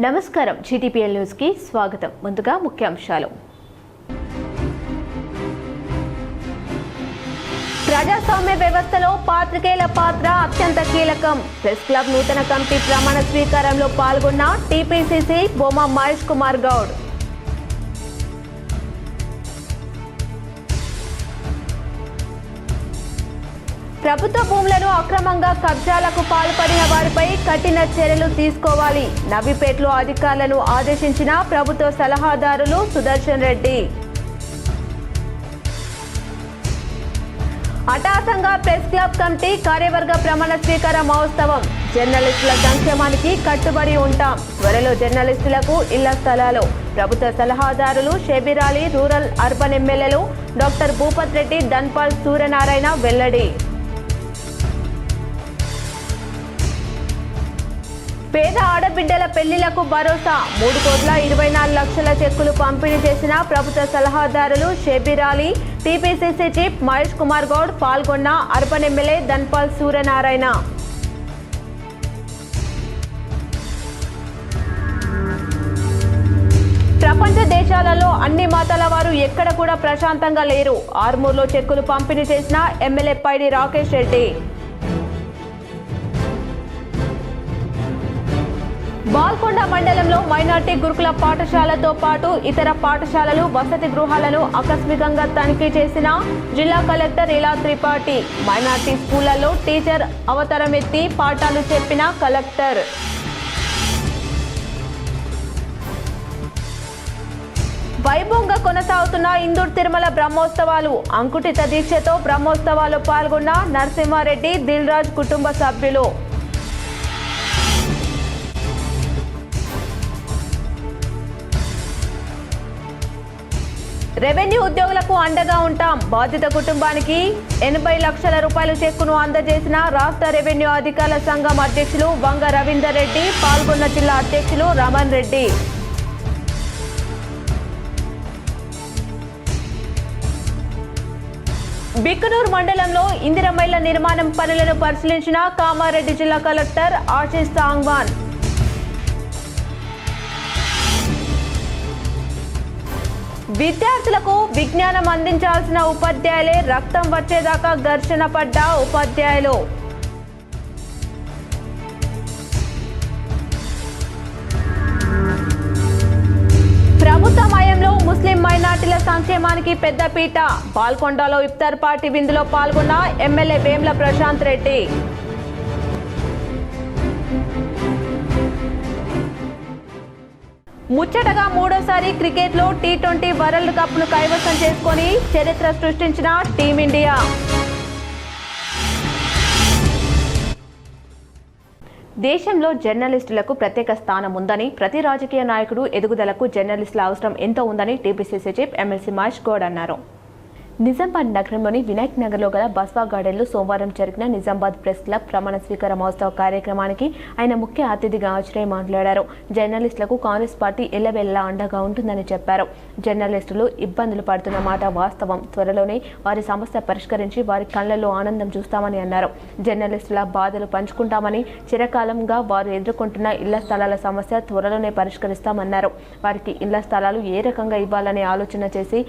నమస్కారం GTPL news కి స్వాగతం. ముందుగా ముఖ్యాంశాలు. ప్రజాస్వామ్య వ్యవస్థలో పాత్రికేయుల పాత్ర అత్యంత కీలకం. ప్రెస్ క్లబ్ నూతన కమిటీ ప్రమాణ స్వీకారంలో పాల్గొన్న టీపీసీసీ బొమ్మ మహేష్ కుమార్ గౌడ్. ప్రభుత్వ భూములను అక్రమంగా కబ్జాలకు పాల్పడిన వారిపై కఠిన చర్యలు తీసుకోవాలి. నవీపేటలో అధికారులను ఆదేశించిన ప్రభుత్వ సలహాదారులు సుదర్శన్ రెడ్డి. అటాసంగా ప్రెస్ క్లబ్ కమిటీ కార్యవర్గ ప్రమాణ స్వీకార మహోత్సవం. జర్నలిస్టుల సంక్షేమానికి కట్టుబడి ఉంటాం. త్వరలో జర్నలిస్టులకు ఇళ్ల స్థలాలు. ప్రభుత్వ సలహాదారులు షేబీర్ అలీ, రూరల్ అర్బన్ ఎమ్మెల్యేలు డాక్టర్ భూపత్ రెడ్డి, ధన్పాల్ సూర్యనారాయణ వెల్లడి. పేద ఆడబిడ్డల పెళ్లిలకు భరోసా. 3,24,00,000 చెక్కులు పంపిణీ చేసిన ప్రభుత్వ సలహాదారులు షేబీర్ అలీ, టీపీసీసీ చీఫ్ మహేష్ కుమార్ గౌడ్ పాల్గొన్న అర్బన్ ఎమ్మెల్యే ధన్పాల్ సూర్యనారాయణ. ప్రపంచ దేశాలలో అన్ని మతాల వారు ఎక్కడ కూడా ప్రశాంతంగా లేరు. ఆర్మూర్లో చెక్కులు పంపిణీ చేసిన ఎమ్మెల్యే పైడి రాకేష్ రెడ్డి. బాల్కొండ మండలంలో మైనార్టీ గురుకుల పాఠశాలతో పాటు ఇతర పాఠశాలలు, వసతి గృహాలను ఆకస్మికంగా తనిఖీ చేసిన జిల్లా కలెక్టర్ ఇలా త్రిపాఠి. మైనార్టీ స్కూళ్లలో టీచర్ అవతారమెత్తి పాఠాలు చెప్పిన కలెక్టర్. వైభవంగా కొనసాగుతున్న ఇందూర్ తిరుమల బ్రహ్మోత్సవాలు. అంకుటిత దీక్షతో బ్రహ్మోత్సవాల్లో పాల్గొన్న నరసింహారెడ్డి, దిల్ రాజ్ కుటుంబ సభ్యులు. రెవెన్యూ ఉద్యోగులకు అండగా ఉంటాం. బాధిత కుటుంబానికి 80 లక్షల రూపాయల చెక్కును అందజేసిన రాష్ట్ర రెవెన్యూ అధికారుల సంఘం అధ్యక్షులు వంగ రవీందర్ రెడ్డి. పాల్గొన్న జిల్లా అధ్యక్షులు రమణ్ రెడ్డి. బిక్కనూరు మండలంలో ఇందిరమ్మ ఇళ్ల నిర్మాణం పనులను పరిశీలించిన కామారెడ్డి జిల్లా కలెక్టర్ ఆశీష్ సాంగ్వాన్. విద్యార్థులకు విజ్ఞానం అందించాల్సిన ఉపాధ్యాయులే రక్తం వచ్చేదాకా ఘర్షణ పడ్డ ఉపాధ్యాయులు. ప్రభుత్వ మయంలో ముస్లిం మైనార్టీల సంక్షేమానికి పెద్దపీట. బాల్కొండలో ఇఫ్తార్ పార్టీ విందులో పాల్గొన్న ఎమ్మెల్యే వేమ్ల ప్రశాంత్ రెడ్డి. ముచ్చటగా మూడోసారి క్రికెట్లో టీ20 వరల్డ్ కప్ ను కైవసం చేసుకొని చరిత్ర సృష్టించిన టీమిండియా. దేశంలో జర్నలిస్టులకు ప్రత్యేక స్థానం ఉందని, ప్రతి రాజకీయ నాయకుడు ఎదుగుదలకు జర్నలిస్టుల అవసరం ఎంతో ఉందని TPCC chief MLC Mahesh Goud అన్నారు. నిజామాబాద్ నగరంలోని వినాయక్ నగర్లో గల బస్వా గార్డెన్లో సోమవారం జరిగిన నిజామాబాద్ ప్రెస్ క్లబ్ ప్రమాణ స్వీకార మహోత్సవ కార్యక్రమానికి ఆయన ముఖ్య అతిథిగా హాజరై మాట్లాడారు. జర్నలిస్టులకు కాంగ్రెస్ పార్టీ ఎల్లవెల్లా అండగా ఉంటుందని చెప్పారు. జర్నలిస్టులు ఇబ్బందులు పడుతున్న మాట వాస్తవం. త్వరలోనే వారి సమస్య పరిష్కరించి వారి కళ్లలో ఆనందం చూస్తామని అన్నారు. జర్నలిస్టుల బాధలు పంచుకుంటామని, చిరకాలంగా వారు ఎదుర్కొంటున్న ఇళ్ల స్థలాల సమస్య త్వరలోనే పరిష్కరిస్తామన్నారు. వారికి ఇళ్ల స్థలాలు ఏ రకంగా ఇవ్వాలనే ఆలోచన చేసి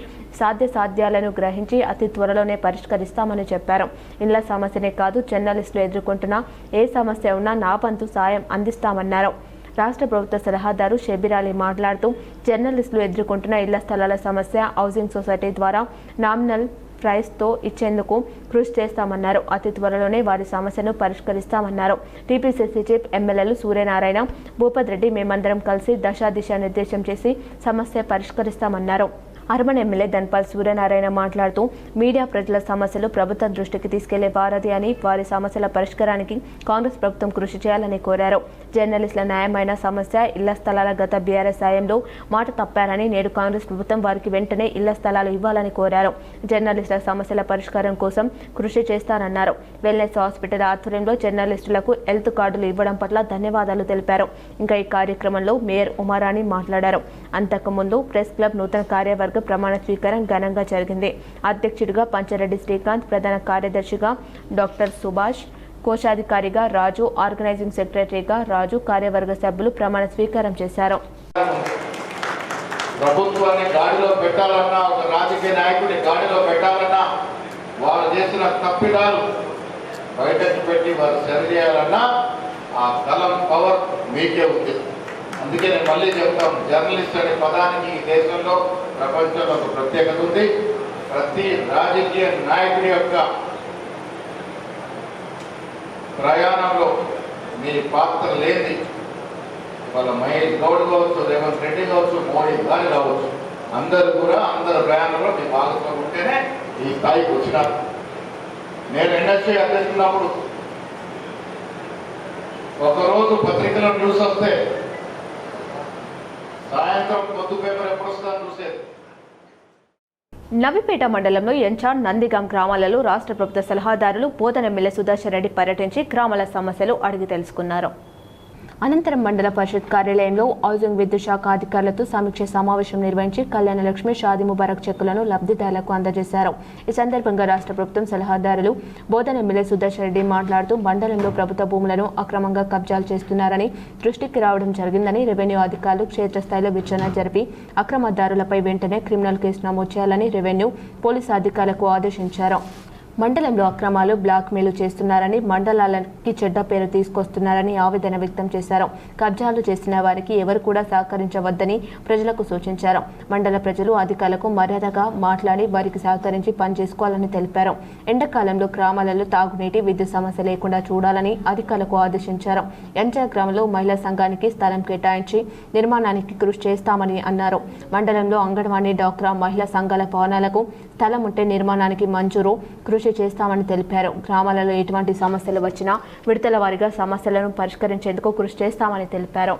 సాధ్యాలను గ్రహించి అతి త్వరలోనే పరిష్కరిస్తామని చెప్పారు. ఇళ్ల సమస్యనే కాదు, జర్నలిస్టులు ఎదుర్కొంటున్న ఏ సమస్య ఉన్నా నా వంతు సాయం అందిస్తామన్నారు. రాష్ట్ర ప్రభుత్వ సలహాదారు షేబీర్ అలీ మాట్లాడుతూ, జర్నలిస్టులు ఎదుర్కొంటున్న ఇళ్ల స్థలాల సమస్య హౌసింగ్ సొసైటీ ద్వారా నామినల్ ప్రైస్తో ఇచ్చేందుకు కృషి చేస్తామన్నారు. అతి త్వరలోనే వారి సమస్యను పరిష్కరిస్తామన్నారు. టీపీసీసీ చీఫ్ ఎమ్మెల్యేలు సూర్యనారాయణ, భూపత్ రెడ్డి మేమందరం కలిసి దిశా నిర్దేశం చేసి సమస్య పరిష్కరిస్తామన్నారు. అర్బన్ ఎమ్మెల్యే ధన్పాల్ సూర్యనారాయణ మాట్లాడుతూ, మీడియా ప్రజల సమస్యలు ప్రభుత్వం దృష్టికి తీసుకెళ్లే వారధి అని, వారి సమస్యల పరిష్కారానికి కాంగ్రెస్ ప్రభుత్వం కృషి చేయాలని కోరారు. జర్నలిస్టుల న్యాయమైన సమస్య ఇళ్ల స్థలాల. గత బీఆర్ఎస్ హయాంలో మాట తప్పారని, నేడు కాంగ్రెస్ ప్రభుత్వం వారికి వెంటనే ఇళ్ల స్థలాలు ఇవ్వాలని కోరారు. జర్నలిస్టుల సమస్యల పరిష్కారం కోసం కృషి చేస్తారన్నారు. వెల్నెస్ హాస్పిటల్ ఆధ్వర్యంలో జర్నలిస్టులకు హెల్త్ కార్డులు ఇవ్వడం పట్ల ధన్యవాదాలు తెలిపారు. ఇంకా ఈ కార్యక్రమంలో మేయర్ ఉమారాణి మాట్లాడారు. అంతకుముందు ప్రెస్ క్లబ్ నూతన కార్యవర్గ ప్రమాణ స్వీకారం ఘనంగా జరిగింది. అధ్యక్షుడిగా పంచారెడ్డి శ్రీకాంత్, ప్రధాన కార్యదర్శిగా డాక్టర్ సుభాష్, కోశాధికారిగా రాజు, ఆర్గనైజింగ్ సెక్రటరీగా రాజు, కార్యవర్గ సభ్యులు ప్రమాణ స్వీకారం చేశారు. ప్రభుత్వాన్ని గాడిలో పెట్టాలన్నా, ఒక రాజకీయ నాయకుడిని గాడిలో పెట్టాలన్నా, వారు చేసిన తప్పిదాలు బయటకు పెట్టి వారు సరిచేయాలన్నా ఆ కలం పవర్ మీకే ఉంది. అందుకే నేను మళ్ళీ చెప్తాను, జర్నలిస్ట్ అనే పదానికి ఈ దేశంలో, ప్రపంచంలో ఒక ప్రత్యేకత ఉంది. ప్రతి రాజకీయ నాయకుడి యొక్క ప్రయాణంలో మీ పాత్ర లేని వాళ్ళ మహేష్ గౌడ్ కావచ్చు, రేవంత్ రెడ్డి కావచ్చు, మోడీ గారు కావచ్చు, అందరూ కూడా అందరి ప్రయాణంలో మీ భాగస్వామి ఉంటేనే ఈ స్థాయికి వచ్చినారు. నేను ఇండస్ట్రీ అధ్యక్షున్నప్పుడు ఒకరోజు పత్రికలో న్యూస్ వస్తే సాయంత్రం పొద్దు పేపర్ ఎప్పుడు వస్తుందని చూసేది. నవిపేట మండలంలో ఎంచాడ్, నందిగాం గ్రామాలలో రాష్ట్ర ప్రభుత్వ సలహాదారులు బోధన ఎమ్మెల్యే సుదర్శన్ రెడ్డి పర్యటించి గ్రామాల సమస్యలు అడిగి తెలుసుకున్నారు. అనంతరం మండల పరిషత్ కార్యాలయంలో హౌసింగ్ విద్యుత్ శాఖ అధికారులతో సమీక్ష సమావేశం నిర్వహించి కళ్యాణ లక్ష్మి, షాదీ ముబారక్ చెక్కులను లబ్ధిదారులకు అందజేశారు. ఈ సందర్భంగా రాష్ట్ర ప్రభుత్వం సలహాదారులు బోధన ఎమ్మెల్యే సుదర్శన్ రెడ్డి మాట్లాడుతూ మండలంలో ప్రభుత్వ భూములను అక్రమంగా కబ్జాలు చేస్తున్నారని దృష్టికి రావడం జరిగిందని, రెవెన్యూ అధికారులు క్షేత్రస్థాయిలో విచారణ జరిపి అక్రమదారులపై వెంటనే క్రిమినల్ కేసు నమోదు చేయాలని రెవెన్యూ, పోలీసు అధికారులకు ఆదేశించారు. మండలంలో అక్రమాలు, బ్లాక్ మెయిల్ చేస్తున్నారని, మండలాలకి చెడ్డ పేరు తీసుకొస్తున్నారని ఆవేదన వ్యక్తం చేశారు. కబ్జాలు చేసిన వారికి ఎవరు కూడా సహకరించవద్దని ప్రజలకు సూచించారు. మండల ప్రజలు అధికారులకు మర్యాదగా మాట్లాడి వారికి సహకరించి పనిచేసుకోవాలని తెలిపారు. ఎండాకాలంలో గ్రామాలలో తాగునీటి, విద్యుత్ సమస్య లేకుండా చూడాలని అధికారులకు ఆదేశించారు. ఎంచార్ గ్రామంలో మహిళా సంఘానికి స్థలం కేటాయించి నిర్మాణానికి కృషి చేస్తామని అన్నారు. మండలంలో అంగన్వాడీ, డాక్రా, మహిళా సంఘాల భవనాలకు స్థలం ఉంటే నిర్మాణానికి మంజూరు కృషి చేస్తామని తెలిపారు. గ్రామాలలో ఎటువంటి సమస్యలు వచ్చినా విడతల వారీగా సమస్యలను పరిష్కరించేందుకు కృషి చేస్తామని తెలిపారు.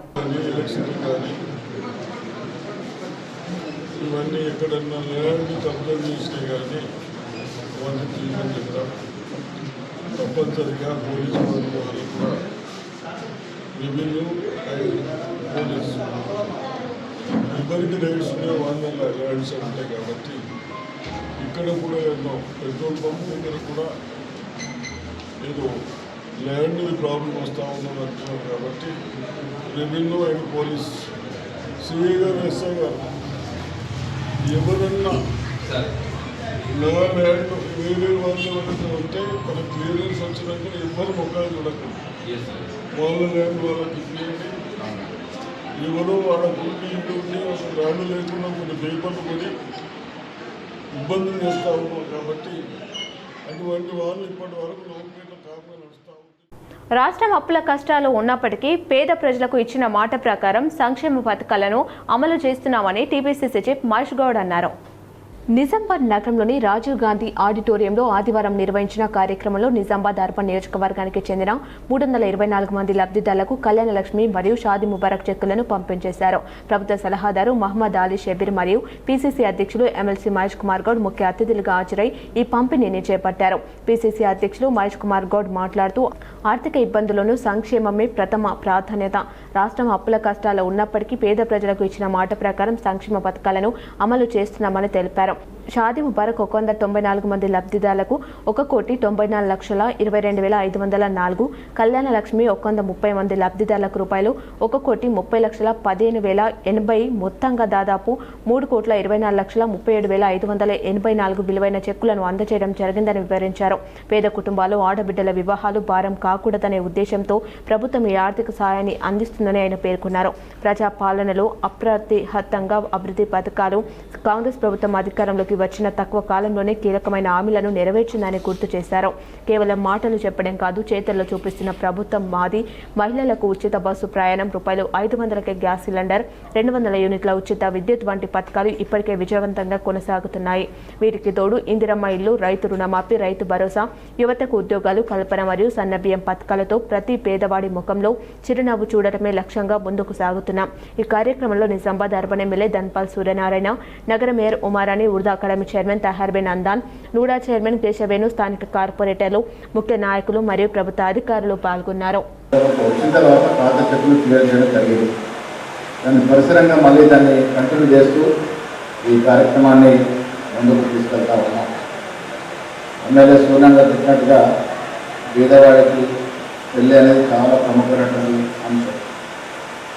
ఇక్కడ కూడా ఎన్నో పెట్రోల్ పంప్ దగ్గర కూడా ఏదో ల్యాండ్ ప్రాబ్లం వస్తూ ఉన్నది అంటున్నారు. కాబట్టి రెవెన్యూ అండ్ పోలీస్ సిఐ గారు, ఎస్ఐ గారు ఎవరన్నా నా ల్యాండ్ వేరే వాళ్ళు ఉంటే మన క్లియరెన్స్ వచ్చినాక ఎవరు మొక్కలు చూడకండి, వాళ్ళ ల్యాండ్ వాళ్ళకి ఇప్పించండి. ఎవరో వాళ్ళ గుండి ఇంటి ఒక ల్యాండ్ లేకుండా కొన్ని పేపర్లు కొని ఇబ్బందులు చేస్తూ ఉన్నాం. కాబట్టి అటువంటి వాళ్ళు ఇప్పటి వరకు లోపల కాపుగా నడుస్తూ ఉంటారు. రాష్ట్రం అప్పుల కష్టాలు ఉన్నప్పటికీ పేద ప్రజలకు ఇచ్చిన మాట ప్రకారం సంక్షేమ పథకాలను అమలు చేస్తున్నామని టీపీసీసీ చీఫ్ మహేష్ గౌడ్ అన్నారు. నిజామాబాద్ నగరంలోని రాజీవ్ గాంధీ ఆడిటోరియంలో ఆదివారం నిర్వహించిన కార్యక్రమంలో నిజామాబాద్ అర్బన్ నియోజకవర్గానికి చెందిన 324 మంది లబ్ధిదారులకు కళ్యాణ లక్ష్మి మరియు షాదీ ముబారక్ చెక్కులను పంపించేశారు. ప్రభుత్వ సలహాదారు మహమ్మద్ అలీ షబీర్ మరియు పీసీసీ అధ్యక్షులు ఎమ్మెల్సీ మహేష్ కుమార్ గౌడ్ ముఖ్య అతిథులుగా హాజరై ఈ పంపిణీని చేపట్టారు. పీసీసీ అధ్యక్షులు మహేష్ కుమార్ గౌడ్ మాట్లాడుతూ ఆర్థిక ఇబ్బందులను సంక్షేమమే ప్రథమ ప్రాధాన్యత. రాష్ట్రం అప్పుల కష్టాలు ఉన్నప్పటికీ పేద ప్రజలకు ఇచ్చిన మాట ప్రకారం సంక్షేమ పథకాలను అమలు చేస్తున్నామని తెలిపారు. షాదీ ముబారక్ 194 మంది లబ్ధిదారులకు 1,94,22,504, కళ్యాణ లక్ష్మి 130 మంది లబ్ధిదారులకు రూపాయలు 1,30,15,080 మొత్తంగా దాదాపు 3,24,37,584 విలువైన చెక్కులను అందజేయడం జరిగిందని వివరించారు. పేద కుటుంబాలు, ఆడబిడ్డల వివాహాలు భారం కాకూడదనే ఉద్దేశంతో ప్రభుత్వం ఈ ఆర్థిక సహాయాన్ని అందిస్తుందని ఆయన పేర్కొన్నారు. ప్రజా పాలనలో అప్రతిహతంగా అభివృద్ధి పథకాలు కాంగ్రెస్ ప్రభుత్వం అధికారంలోకి వచ్చిన తక్కువ కాలంలోనే కీలకమైన హామీలను నెరవేర్చిందని గుర్తు చేశారు. కేవలం మాటలు చెప్పడం కాదు, చేతల్లో చూపిస్తున్న ప్రభుత్వం మాది. మహిళలకు ఉచిత బస్సు ప్రయాణం, ₹500కే గ్యాస్ సిలిండర్, 200 యూనిట్ల ఉచిత విద్యుత్ వంటి పథకాలు ఇప్పటికే విజయవంతంగా కొనసాగుతున్నాయి. వీటికి తోడు ఇందిరమ్మ ఇల్లు, రైతు రుణమాఫీ, రైతు భరోసా, యువతకు ఉద్యోగాలు కల్పన మరియు సన్నబియ్యం పథకాలతో ప్రతి పేదవాడి ముఖంలో చిరునవ్వు చూడటమే లక్ష్యంగా ముందుకు సాగుతున్నాం. ఈ కార్యక్రమంలో నిజామాబాద్ అర్బన్ ఎమ్మెల్యే ధన్పాల్ సూర్యనారాయణ, నగర mayor Umarani, Urdu academy chairman Taher bin Hamdan, NUDA chairman Keshavenu, స్థానిక కార్పొరేటర్లు, ముఖ్య నాయకులు మరియు ప్రభుత్వ అధికారులు పాల్గొన్నారు. పరిసరంగా మళ్ళీ దాన్ని కంటిన్యూ చేస్తూ ఈ కార్యక్రమాన్ని ముందుకు తీసుకెళ్తా ఉన్నాం. ఎమ్మెల్యే సూర్యంగా చెప్పినట్టుగా పేదవాడికి పెళ్ళి అనేది చాలా ప్రముఖమైనటువంటి అంశం.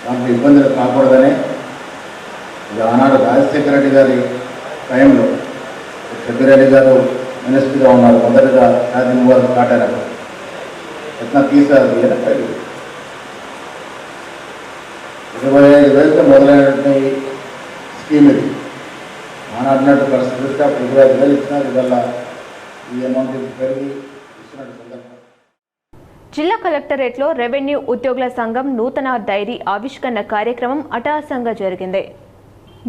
దాంట్లో ఇబ్బందులు కాకూడదనే ఇది ఆనాడు రాజశేఖర రెడ్డి గారి టైంలో పెద్దిరెడ్డి గారు మినిస్టర్గా ఉన్నారు. మొదటగా రాజీవ్ గారు స్టార్ట్ అయినారు. ఎట్లా తీసారు 25,000 మొదలైనటువంటి స్కీమ్ ఇది. ఆనాటినట్టు పరిస్థితి చూస్తే అప్పుడు 25,000 ఇచ్చినారు. ఇవల్ల ఈ అమౌంట్ పెరిగి ఇచ్చినట్టు సందర్భం. జిల్లా కలెక్టరేట్లో రెవెన్యూ ఉద్యోగుల సంఘం నూతన డైరీ ఆవిష్కరణ కార్యక్రమం అట్టహాసంగా జరిగింది.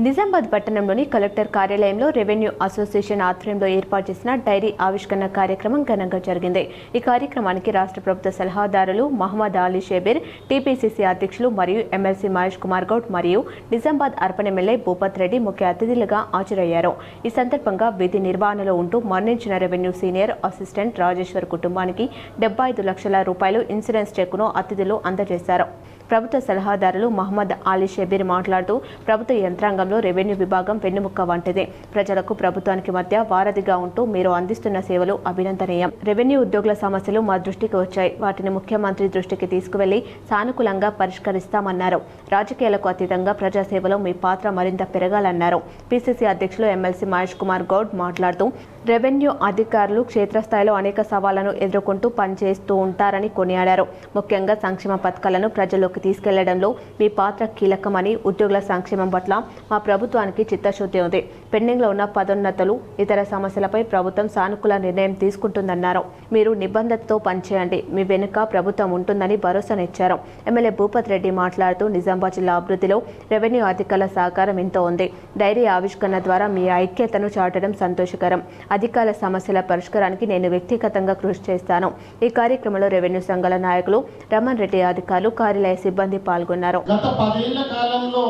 నిజామాబాద్ పట్టణంలోని కలెక్టర్ కార్యాలయంలో రెవెన్యూ అసోసియేషన్ ఆధ్వర్యంలో ఏర్పాటు చేసిన డైరీ ఆవిష్కరణ కార్యక్రమం ఘనంగా జరిగింది. ఈ కార్యక్రమానికి రాష్ట్ర ప్రభుత్వ సలహాదారులు మహమ్మద్ అలీ షేబీర్, టీపీసీసీ అధ్యక్షులు మరియు ఎమ్మెల్సీ మహేష్ కుమార్ గౌడ్ మరియు నిజామాబాద్ అర్బన్ ఎమ్మెల్యే భూపత్ రెడ్డి ముఖ్య అతిథులుగా హాజరయ్యారు. ఈ సందర్భంగా విధి నిర్వహణలో ఉంటూ మరణించిన రెవెన్యూ సీనియర్ అసిస్టెంట్ రాజేశ్వర్ కుటుంబానికి 75 లక్షల రూపాయలు ఇన్సూరెన్స్ చెక్కును అతిథులు అందజేశారు. ప్రభుత్వ సలహాదారులు మహమ్మద్ అలీ షబీర్ మాట్లాడుతూ ప్రభుత్వ యంత్రాంగంలో రెవెన్యూ విభాగం వెన్నెముక్క వంటిది. ప్రజలకు ప్రభుత్వానికి మధ్య వారధిగా ఉంటూ మీరు అందిస్తున్న సేవలు అభినందనీయం. రెవెన్యూ ఉద్యోగుల సమస్యలు మా దృష్టికి వచ్చాయి. వాటిని ముఖ్యమంత్రి దృష్టికి తీసుకువెళ్లి సానుకూలంగా పరిష్కరిస్తామన్నారు. రాజకీయాలకు అతీతంగా ప్రజాసేవలో మీ పాత్ర మరింత పెరగాలన్నారు. పీసీసీ అధ్యక్షులు ఎమ్మెల్సీ మహేష్ కుమార్ గౌడ్ మాట్లాడుతూ రెవెన్యూ అధికారులు క్షేత్రస్థాయిలో అనేక సవాళ్లను ఎదుర్కొంటూ పనిచేస్తూ ఉంటారని కొనియాడారు. ముఖ్యంగా సంక్షేమ పథకాలను ప్రజల్లోకి తీసుకెళ్లడంలో మీ పాత్ర కీలకమని, ఉద్యోగుల సంక్షేమం పట్ల మా ప్రభుత్వానికి చిత్తశుద్ధి ఉంది. పెండింగ్లో ఉన్న పదోన్నతులు, ఇతర సమస్యలపై ప్రభుత్వం సానుకూల నిర్ణయం తీసుకుంటుందన్నారు. మీరు నిబంధనతో పనిచేయండి, మీ వెనుక ప్రభుత్వం ఉంటుందని భరోసానిచ్చారు. ఎమ్మెల్యే భూపత్ రెడ్డి మాట్లాడుతూ నిజామాబాద్ జిల్లా అభివృద్ధిలో రెవెన్యూ అధికారుల సహకారం ఎంతో ఉంది. డైరీ ఆవిష్కరణ ద్వారా మీ ఐక్యతను చాటడం సంతోషకరం. అధికారుల సమస్యల పరిష్కారానికి నేను వ్యక్తిగతంగా కృషి చేస్తాను. ఈ కార్యక్రమంలో రెవెన్యూ సంఘాల నాయకులు, రమణ్ రెడ్డి అధికారులు, కార్యాలయ సిబ్బంది పాల్గొన్నారు. గత 10 ఏళ్ల కాలంలో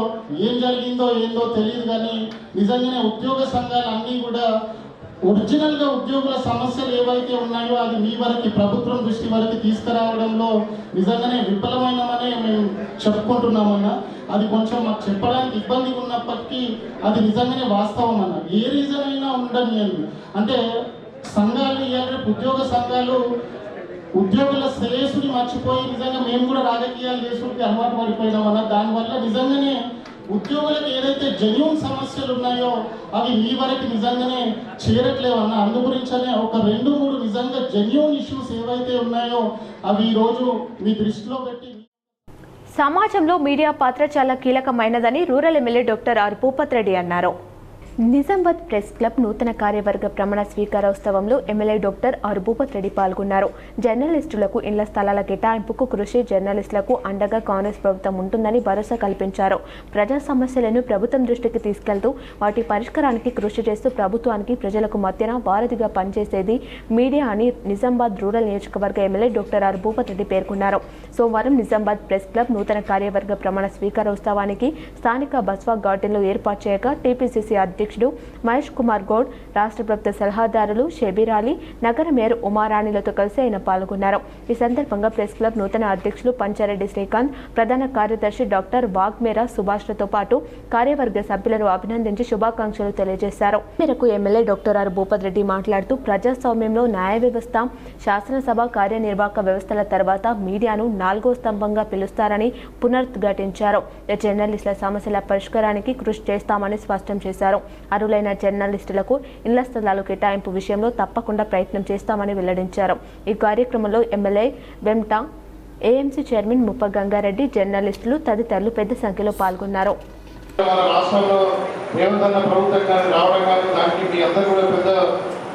ఏం జరిగిందో ఏందో తెలియదు కానీ నిజంగానే ఉద్యోగ సంఘాలన్నీ కూడా ఒరిజినల్ గా ఉద్యోగుల సమస్యలు ఏవైతే ఉన్నాయో అది మీ వరకు, ప్రభుత్వం దృష్టి వరకు తీసుకురావడంలో నిజంగానే విఫలమైనమనే మేము చెప్పుకుంటున్నామన్నా. అది కొంచెం మాకు చెప్పడానికి ఇబ్బంది ఉన్నప్పటికీ అది నిజంగానే వాస్తవం అన్న. ఏ రీజన్ అయినా ఉండనియండి, అంటే సంఘాలు ఇవాళ ఉద్యోగ సంఘాలు ఉద్యోగుల శ్రేయస్సుని మర్చిపోయి నిజంగా మేము కూడా రాజకీయాలు చేసుకుంటే అలవాటు పడిపోయినామన్న. దానివల్ల నిజంగానే ఉద్యోగులకు ఏదైతే జెన్యూన్ సమస్యలు ఉన్నాయో అవి మీ వరకు నిజంగానే చేరట్లేవన్న. అందు గురించనే ఒక 2-3 నిజంగా జెన్యూన్ ఇష్యూస్ ఏవైతే ఉన్నాయో అవి ఈరోజు మీ దృష్టిలో పెట్టి. సమాజంలో మీడియా పాత్ర చాలా కీలకమైనదని rural MLA doctor R Bhupath Reddy అన్నారు. నిజామాబాద్ ప్రెస్ క్లబ్ నూతన కార్యవర్గ ప్రమాణ స్వీకారోత్సవంలో MLA doctor R Bhupath Reddy పాల్గొన్నారు. జర్నలిస్టులకు ఇళ్ల స్థలాల కేటాయింపుకు కృషి, జర్నలిస్టులకు అండగా కాంగ్రెస్ ప్రభుత్వం ఉంటుందని భరోసా కల్పించారు. ప్రజా సమస్యలను ప్రభుత్వం దృష్టికి తీసుకెళ్తూ వాటి పరిష్కారానికి కృషి చేస్తూ ప్రభుత్వానికి ప్రజలకు మధ్యన వారధిగా పనిచేసేది మీడియా అని నిజామాబాద్ రూరల్ నియోజకవర్గ MLA doctor R Bhupath Reddy పేర్కొన్నారు. సోమవారం నిజామాబాద్ ప్రెస్ క్లబ్ నూతన కార్యవర్గ ప్రమాణ స్వీకారోత్సవానికి స్థానిక బస్వా గార్డెన్లో ఏర్పాటు చేయగా టీపీసీసీ అధ్యక్షుడు మహేష్ కుమార్ గౌడ్, రాష్ట్ర ప్రభుత్వ సలహాదారులు షబీర్ అలీ, నగర మేయర్ ఉమారాణిలతో కలిసి ఆయన పాల్గొన్నారు. ఈ సందర్భంగా ప్రెస్ క్లబ్ నూతన అధ్యక్షులు పంచారెడ్డి శ్రీకాంత్, ప్రధాన కార్యదర్శి డాక్టర్ వాగ్మేరా సుభాష్లతో పాటు కార్యవర్గ సభ్యులను అభినందించి శుభాకాంక్షలు తెలియజేశారు. మేరకు MLA doctor R Bhupath Reddy మాట్లాడుతూ ప్రజాస్వామ్యంలో న్యాయ వ్యవస్థ, శాసనసభ, కార్యనిర్వాహక వ్యవస్థల తర్వాత మీడియాను 4వ స్తంభంగా పిలుస్తారని పునరుద్ఘాటించారు. జర్నలిస్టుల సమస్యల పరిష్కారానికి కృషి చేస్తామని స్పష్టం చేశారు. అర్హులైన జర్నలిస్టులకు ఇళ్ల స్థలాలు కేటాయింపు విషయంలో తప్పకుండా ప్రయత్నం చేస్తామని వెల్లడించారు. ఈ కార్యక్రమంలో ఎమ్మెల్యే వెంట ఏఎంసీ చైర్మన్ ముప్ప గంగారెడ్డి, జర్నలిస్టులు తదితరులు పెద్ద సంఖ్యలో పాల్గొన్నారు. మన రాష్ట్రంలో ఏమందన్న ప్రభుత్వం కానీ రావడం కానీ దానికి మీ అందరూ కూడా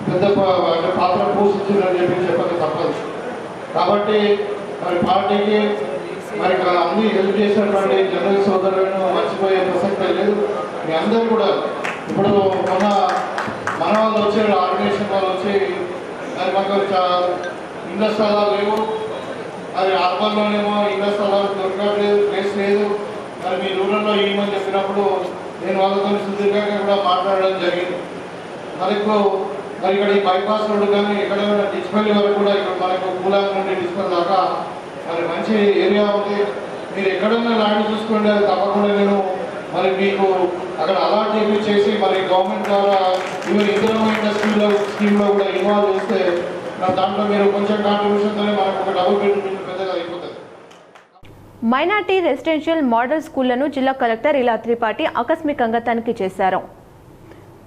పెద్ద పాత్ర పోషించిందని చెప్పక తప్పదు. కాబట్టి మరి పార్టీకి మరి అన్ని హెల్ప్ చేసినటువంటి జర్నలిస్ట్ సోదరులను మర్చిపోయే ప్రసక్తే లేదు. మీ అందరూ కూడా ఇప్పుడు మన వాళ్ళు వచ్చి ఆర్గనైజేషన్ వాళ్ళు వచ్చి మరి మాకు ఇళ్ల స్థలాలు లేవు, మరి అర్బన్లోనేమో ఇళ్ల స్థలాలు దొరకట్లేదు, ప్లేస్ లేదు, మరి మీ రూరల్లో ఇవ్వమని చెప్పినప్పుడు నేను వాళ్ళతో సుదీర్ఘంగా కూడా మాట్లాడడం జరిగింది. మరి ఇక్కడ ఈ బైపాస్ రోడ్డు కానీ ఎక్కడైనా డిస్పల్లి వరకు కూడా ఇక్కడ మనకు కూలాంగ్ నుండి డిస్పల్ దాకా మరి మంచి ఏరియా ఉంది. మీరు ఎక్కడైనా ల్యాండ్ చూసుకోండి, అది తప్పకుండా నేను మరి మీకు అక్కడ అలాట్ చేసి మరి గవర్నమెంట్ ద్వారా ఈవెన్ ఇంధనం ఇండస్ట్రీలో స్కీమ్లో కూడా ఇన్వాల్వ్ చేస్తే దాంట్లో మీరు కొంచెం కాంట్రిబ్యూషన్తోనే మనకు ఒక డబుల్ బెడ్రూమ్ ఇల్లు పెద్దగా అయిపోతుంది. మైనార్టీ రెసిడెన్షియల్ మోడల్ స్కూళ్లను జిల్లా కలెక్టర్ ఇలా త్రిపాఠి ఆకస్మికంగా తనిఖీ చేశారు.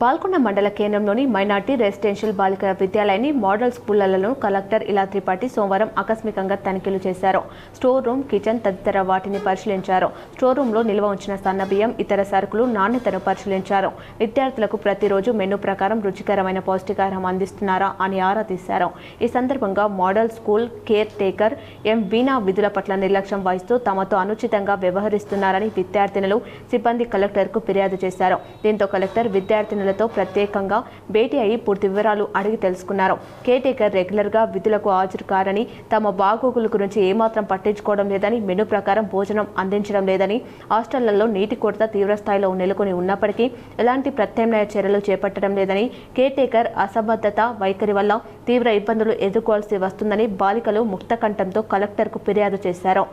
పాల్గొండ మండల కేంద్రంలోని మైనార్టీ రెసిడెన్షియల్ బాలికల విద్యాలయాన్ని మోడల్ స్కూళ్లను కలెక్టర్ ఇలా త్రిపాఠి సోమవారం ఆకస్మికంగా తనిఖీలు చేశారు. స్టోర్ రూమ్, కిచెన్ తదితర వాటిని పరిశీలించారు. స్టోర్ రూమ్లో నిల్వ ఉంచిన సన్నబియ్యం, ఇతర సరుకులు నాణ్యతను పరిశీలించారు. విద్యార్థులకు ప్రతిరోజు మెనూ ప్రకారం రుచికరమైన పౌష్టికాహారం అందిస్తున్నారా అని ఆరా తీశారు. ఈ సందర్భంగా మోడల్ స్కూల్ కేర్ టేకర్ ఎం వీణా విధుల పట్ల నిర్లక్ష్యం వహిస్తూ తమతో అనుచితంగా వ్యవహరిస్తున్నారని విద్యార్థినులు, సిబ్బంది కలెక్టర్కు ఫిర్యాదు చేశారు. దీంతో కలెక్టర్ విద్యార్థినుల ప్రత్యేకంగా భేటీ అయి పూర్తి వివరాలు అడిగి తెలుసుకున్నారు. కేర్ టేకర్ రెగ్యులర్ గా విధులకు హాజరు కారని, తమ బాగోగుల గురించి ఏమాత్రం పట్టించుకోవడం లేదని, మెనూ ప్రకారం భోజనం అందించడం లేదని, హాస్టళ్లలో నీటి కొరత తీవ్రస్థాయిలో నెలకొని ఉన్నప్పటికీ ఎలాంటి ప్రత్యామ్నాయ చర్యలు చేపట్టడం లేదని, కేర్ టేకర్ అసమర్థత వైఖరి వల్ల తీవ్ర ఇబ్బందులు ఎదుర్కోవాల్సి వస్తుందని బాలికలు ముక్తకంఠంతో కలెక్టర్కు ఫిర్యాదు చేశారు.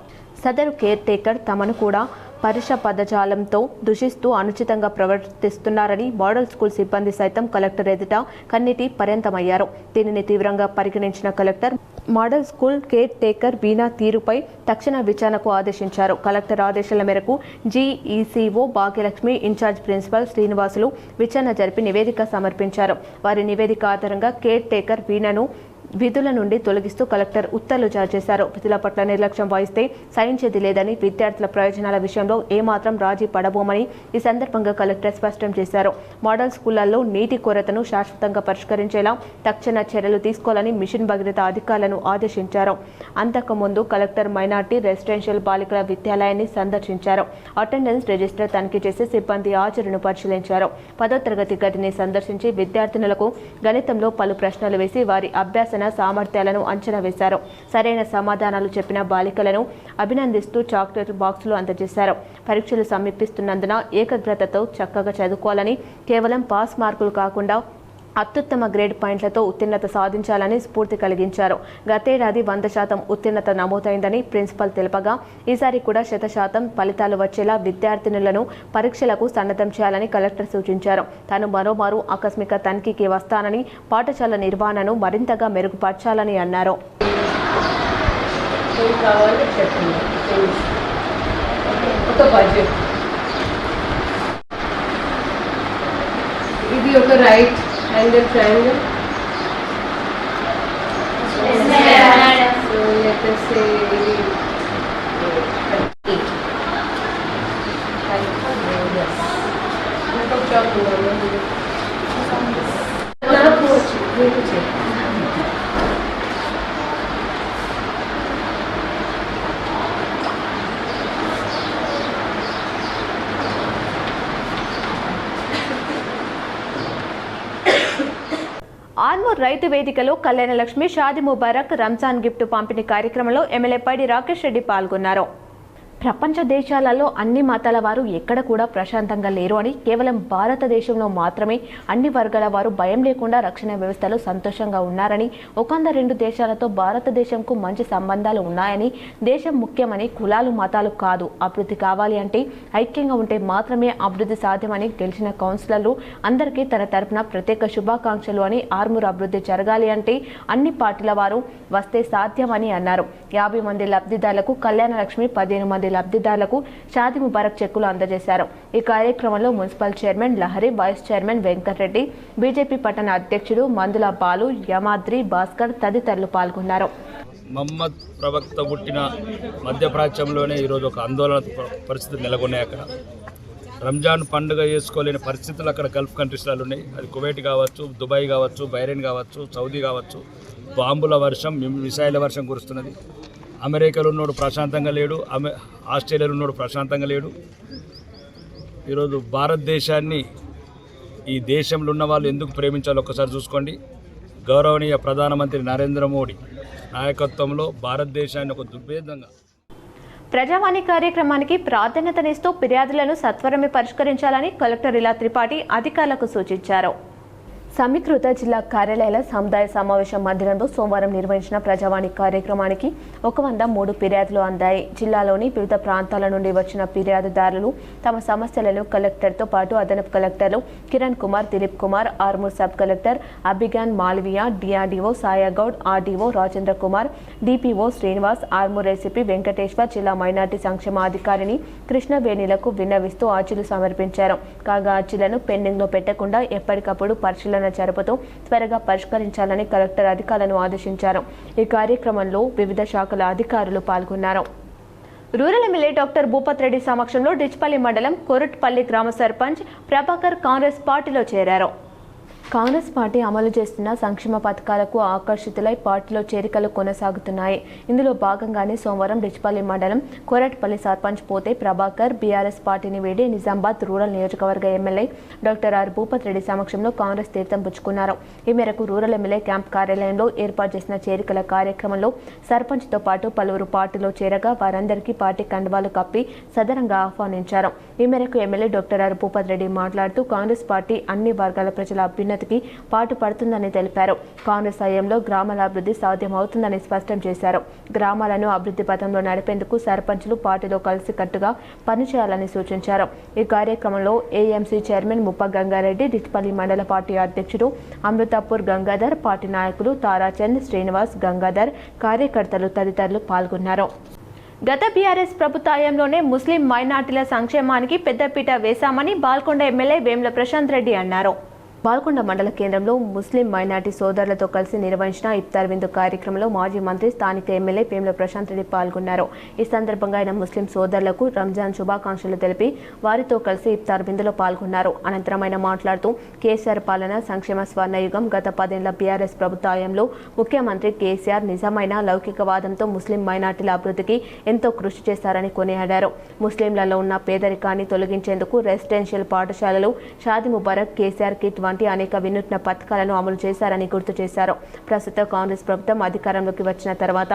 సదరు కేర్ టేకర్ తమను కూడా పరుష పదజాలంతో దూషిస్తూ అనుచితంగా ప్రవర్తిస్తున్నారని మోడల్ స్కూల్ సిబ్బంది సైతం కలెక్టర్ ఎదుట కన్నీటి పర్యంతమయ్యారు. దీనిని తీవ్రంగా పరిగణించిన collector model school caretaker Veena తీరుపై తక్షణ విచారణకు ఆదేశించారు. కలెక్టర్ ఆదేశాల మేరకు GECO Bhagyalakshmi, in charge principal Srinivasulu విచారణ జరిపి నివేదిక సమర్పించారు. వారి నివేదిక ఆధారంగా కేర్ టేకర్ వీణాను విధుల నుండి తొలగిస్తూ కలెక్టర్ ఉత్తర్వులు జారీ చేశారు. విధుల పట్ల నిర్లక్ష్యం వహిస్తే సహించేది లేదని, విద్యార్థుల ప్రయోజనాల విషయంలో ఏమాత్రం రాజీ పడబోమని ఈ సందర్భంగా కలెక్టర్ స్పష్టం చేశారు. మోడల్ స్కూళ్లలో నీటి కొరతను శాశ్వతంగా పరిష్కరించేలా తక్షణ చర్యలు తీసుకోవాలని మిషన్ భగీరథ అధికారులను ఆదేశించారు. అంతకుముందు కలెక్టర్ మైనార్టీ రెసిడెన్షియల్ బాలికల విద్యాలయాన్ని సందర్శించారు. అటెండెన్స్ రిజిస్టర్ తనిఖీ చేసి సిబ్బంది హాజరును పరిశీలించారు. 10వ తరగతి గదిని సందర్శించి విద్యార్థినులకు గణితంలో పలు ప్రశ్నలు వేసి వారి అభ్యాస సామర్థ్యాలను అంచనా వేశారు. సరైన సమాధానాలు చెప్పిన బాలికలను అభినందిస్తూ చాక్లెట్ బాక్సులు అందజేశారు. పరీక్షలు సమీపిస్తున్నందున ఏకాగ్రతతో చక్కగా చదువుకోవాలని, కేవలం పాస్ మార్కులు కాకుండా అత్యుత్తమ గ్రేడ్ పాయింట్లతో ఉత్తీర్ణత సాధించాలని స్ఫూర్తి కలిగించారు. గతేడాది 100% ఉత్తీర్ణత నమోదైందని ప్రిన్సిపల్ తెలుపగా ఈసారి కూడా 100% ఫలితాలు వచ్చేలా విద్యార్థినులను పరీక్షలకు సన్నద్ధం చేయాలని కలెక్టర్ సూచించారు. తాను మరోమారు ఆకస్మిక తనిఖీకి వస్తానని, పాఠశాల నిర్వహణను మరింతగా మెరుగుపరచాలని అన్నారు. ఇది ఒక right angle triangle. Yes, madam. So let us say 8. Yes. Good job, Armoor రైతు వేదికలో కళ్యాణలక్ష్మి, షాదీ ముబారక్, రంజాన్ గిఫ్ట్ పంపిణీ కార్యక్రమంలో ఎమ్మెల్యే పైడి రాకేష్ రెడ్డి పాల్గొన్నారు. ప్రపంచ దేశాలలో అన్ని మతాల వారు ఎక్కడ కూడా ప్రశాంతంగా లేరు అని, కేవలం భారతదేశంలో మాత్రమే అన్ని వర్గాల వారు భయం లేకుండా రక్షణ వ్యవస్థలో సంతోషంగా ఉన్నారని, 102 దేశాలతో భారతదేశంకు మంచి సంబంధాలు ఉన్నాయని, దేశం ముఖ్యమని, కులాలు మతాలు కాదు, అభివృద్ధి కావాలి అంటే ఐక్యంగా ఉంటే మాత్రమే అభివృద్ధి సాధ్యమని గెలిచిన కౌన్సిలర్లు అందరికీ తన తరపున ప్రత్యేక శుభాకాంక్షలు అని, ఆర్మూర్ అభివృద్ధి జరగాలి అంటే అన్ని పార్టీల వారు వస్తే సాధ్యమని అన్నారు. 50 మంది లబ్ధిదారులకు కళ్యాణలక్ష్మి, 15 మంది లబ్ధిదారులకు షాదీ ముబారక్ చెక్కులు అందజేశారు. ఈ కార్యక్రమంలో municipal chairman Lahari, vice chairman Venkatareddy, BJP పట్టణ అధ్యక్షుడు మందుల బాలు, యమాద్రి, భాస్కర్ తదితరులు పాల్గొన్నారు. మహమ్మద్ ప్రవక్త పుట్టిన మధ్యప్రాచ్యంలోనే ఈరోజు ఒక ఆందోళన పరిస్థితులు నెలకొన్నాయి. అక్కడ రంజాన్ పండుగ చేసుకోలేని పరిస్థితులు అక్కడ గల్ఫ్ కంట్రీస్లలో ఉన్నాయి. అది కువైట్ కావచ్చు, దుబాయ్ కావచ్చు, బహ్రెయిన్ కావచ్చు, సౌదీ కావచ్చు. బాంబుల వర్షం, మిసైల్ వర్షం కురుస్తున్నది. అమెరికాలో ఉన్నోడు ప్రశాంతంగా లేడు, ఆస్ట్రేలియాలో ఉన్నోడు ప్రశాంతంగా లేడు. ఈరోజు భారతదేశాన్ని, ఈ దేశంలో ఉన్న వాళ్ళు ఎందుకు ప్రేమించాలో ఒక్కసారి చూసుకోండి. గౌరవనీయ ప్రధానమంత్రి నరేంద్ర మోడీ నాయకత్వంలో భారతదేశాన్ని ఒక దుర్భేదంగా ప్రజావాణి కార్యక్రమానికి ప్రాధాన్యతనిస్తూ ఫిర్యాదులను సత్వరమే పరిష్కరించాలని కలెక్టర్ ఇలా త్రిపాఠి అధికారులకు సూచించారు. సమీకృత జిల్లా కార్యాలయాల సముదాయ సమావేశ మందిరంలో సోమవారం నిర్వహించిన ప్రజావాణి కార్యక్రమానికి 103 ఫిర్యాదులు అందాయి. జిల్లాలోని వివిధ ప్రాంతాల నుండి వచ్చిన ఫిర్యాదుదారులు తమ సమస్యలను కలెక్టర్తో పాటు అదనపు కలెక్టర్లు Kiran Kumar, Dilip Kumar, Armoor sub collector Abhigyan Malviya, DRDO Sayagoud, RDO Rajendra Kumar, DPO Srinivas, Armoor ACP Venkateshwar, జిల్లా మైనార్టీ సంక్షేమ అధికారిని కృష్ణవేణిలకు విన్నవిస్తూ అర్జీలు సమర్పించారు. కాగా అర్జీలను పెండింగ్లో పెట్టకుండా ఎప్పటికప్పుడు పరిశీలన జరుపుతూ త్వరగా పరిష్కరించాలని కలెక్టర్ అధికారులను ఆదేశించారు. ఈ కార్యక్రమంలో వివిధ శాఖల అధికారులు పాల్గొన్నారు. Rural MLA doctor Bhupath Reddy సమక్షంలో డిచ్పల్లి మండలం కొరట్పల్లి గ్రామ సర్పంచ్ ప్రభాకర్ కాంగ్రెస్ పార్టీలో చేరారు. కాంగ్రెస్ పార్టీ అమలు చేస్తున్న సంక్షేమ పథకాలకు ఆకర్షితులై పార్టీలో చేరికలు కొనసాగుతున్నాయి. ఇందులో భాగంగానే సోమవారం డిచ్పల్లి మండలం కొరట్పల్లి సర్పంచ్ పోతే ప్రభాకర్ బీఆర్ఎస్ పార్టీని వీడి నిజామాబాద్ రూరల్ నియోజకవర్గ MLA doctor R Bhupath Reddy సమక్షంలో కాంగ్రెస్ తీర్థం పుచ్చుకున్నారు. ఈ మేరకు రూరల్ ఎమ్మెల్యే క్యాంప్ కార్యాలయంలో ఏర్పాటు చేసిన చేరికల కార్యక్రమంలో సర్పంచ్తో పాటు పలువురు పార్టీలో చేరగా వారందరికీ పార్టీ కండువాలు కప్పి సదనంగా ఆహ్వానించారు. ఈ మేరకు MLA doctor R Bhupath Reddy మాట్లాడుతూ కాంగ్రెస్ పార్టీ అన్ని వర్గాల ప్రజల అభ్యున్నతి పాటు పడుతుందని తెలిపారు. కాంగ్రెస్ హయాంలో గ్రామాల అభివృద్ధి సాధ్యమవుతుందని స్పష్టం చేశారు. గ్రామాలను అభివృద్ధి పథంలో నడిపేందుకు సర్పంచులు పార్టీలో కలిసికట్టుగా పనిచేయాలని సూచించారు. ఈ కార్యక్రమంలో ఏఎంసీ చైర్మన్ ముప్ప గంగారెడ్డి, డిచ్పల్లి మండల పార్టీ అధ్యక్షుడు అమృతాపూర్ గంగాధర్, పార్టీ నాయకులు తారాచంద్, శ్రీనివాస్, గంగాధర్, కార్యకర్తలు తదితరులు పాల్గొన్నారు. గత బీఆర్ఎస్ ప్రభుత్వ హయాంలోనే ముస్లిం మైనార్టీల సంక్షేమానికి పెద్దపీట వేశామని బాల్కొండ ఎమ్మెల్యే వేముల ప్రశాంత్ రెడ్డి అన్నారు. బాల్కొండ మండల కేంద్రంలో ముస్లిం మైనార్టీ సోదరులతో కలిసి నిర్వహించిన ఇఫ్తార్ విందు కార్యక్రమంలో మాజీ మంత్రి స్థానిక ఎమ్మెల్యే వేముల ప్రశాంత్ రెడ్డి పాల్గొన్నారు. ఈ సందర్భంగా ఆయన ముస్లిం సోదరులకు రంజాన్ శుభాకాంక్షలు తెలిపి వారితో కలిసి ఇఫ్తార్ విందులో పాల్గొన్నారు. అనంతరం ఆయన మాట్లాడుతూ కేసీఆర్ పాలన సంక్షేమ స్వర్ణయుగం, గత 10 ఏళ్ల బీఆర్ఎస్ ప్రభుత్వ హయాంలో ముఖ్యమంత్రి కేసీఆర్ నిజమైన లౌకికవాదంతో ముస్లిం మైనార్టీల అభివృద్ధికి ఎంతో కృషి చేశారని కొనియాడారు. ముస్లింలలో ఉన్న పేదరికాన్ని తొలగించేందుకు రెసిడెన్షియల్ పాఠశాలలు, షాదీ ముబారక్, కేసీఆర్ కిట్ వంటి అనేక వినూత్న పథకాలను అమలు చేశారని గుర్తు చేశారు. ప్రస్తుత కాంగ్రెస్ ప్రభుత్వం అధికారంలోకి వచ్చిన తర్వాత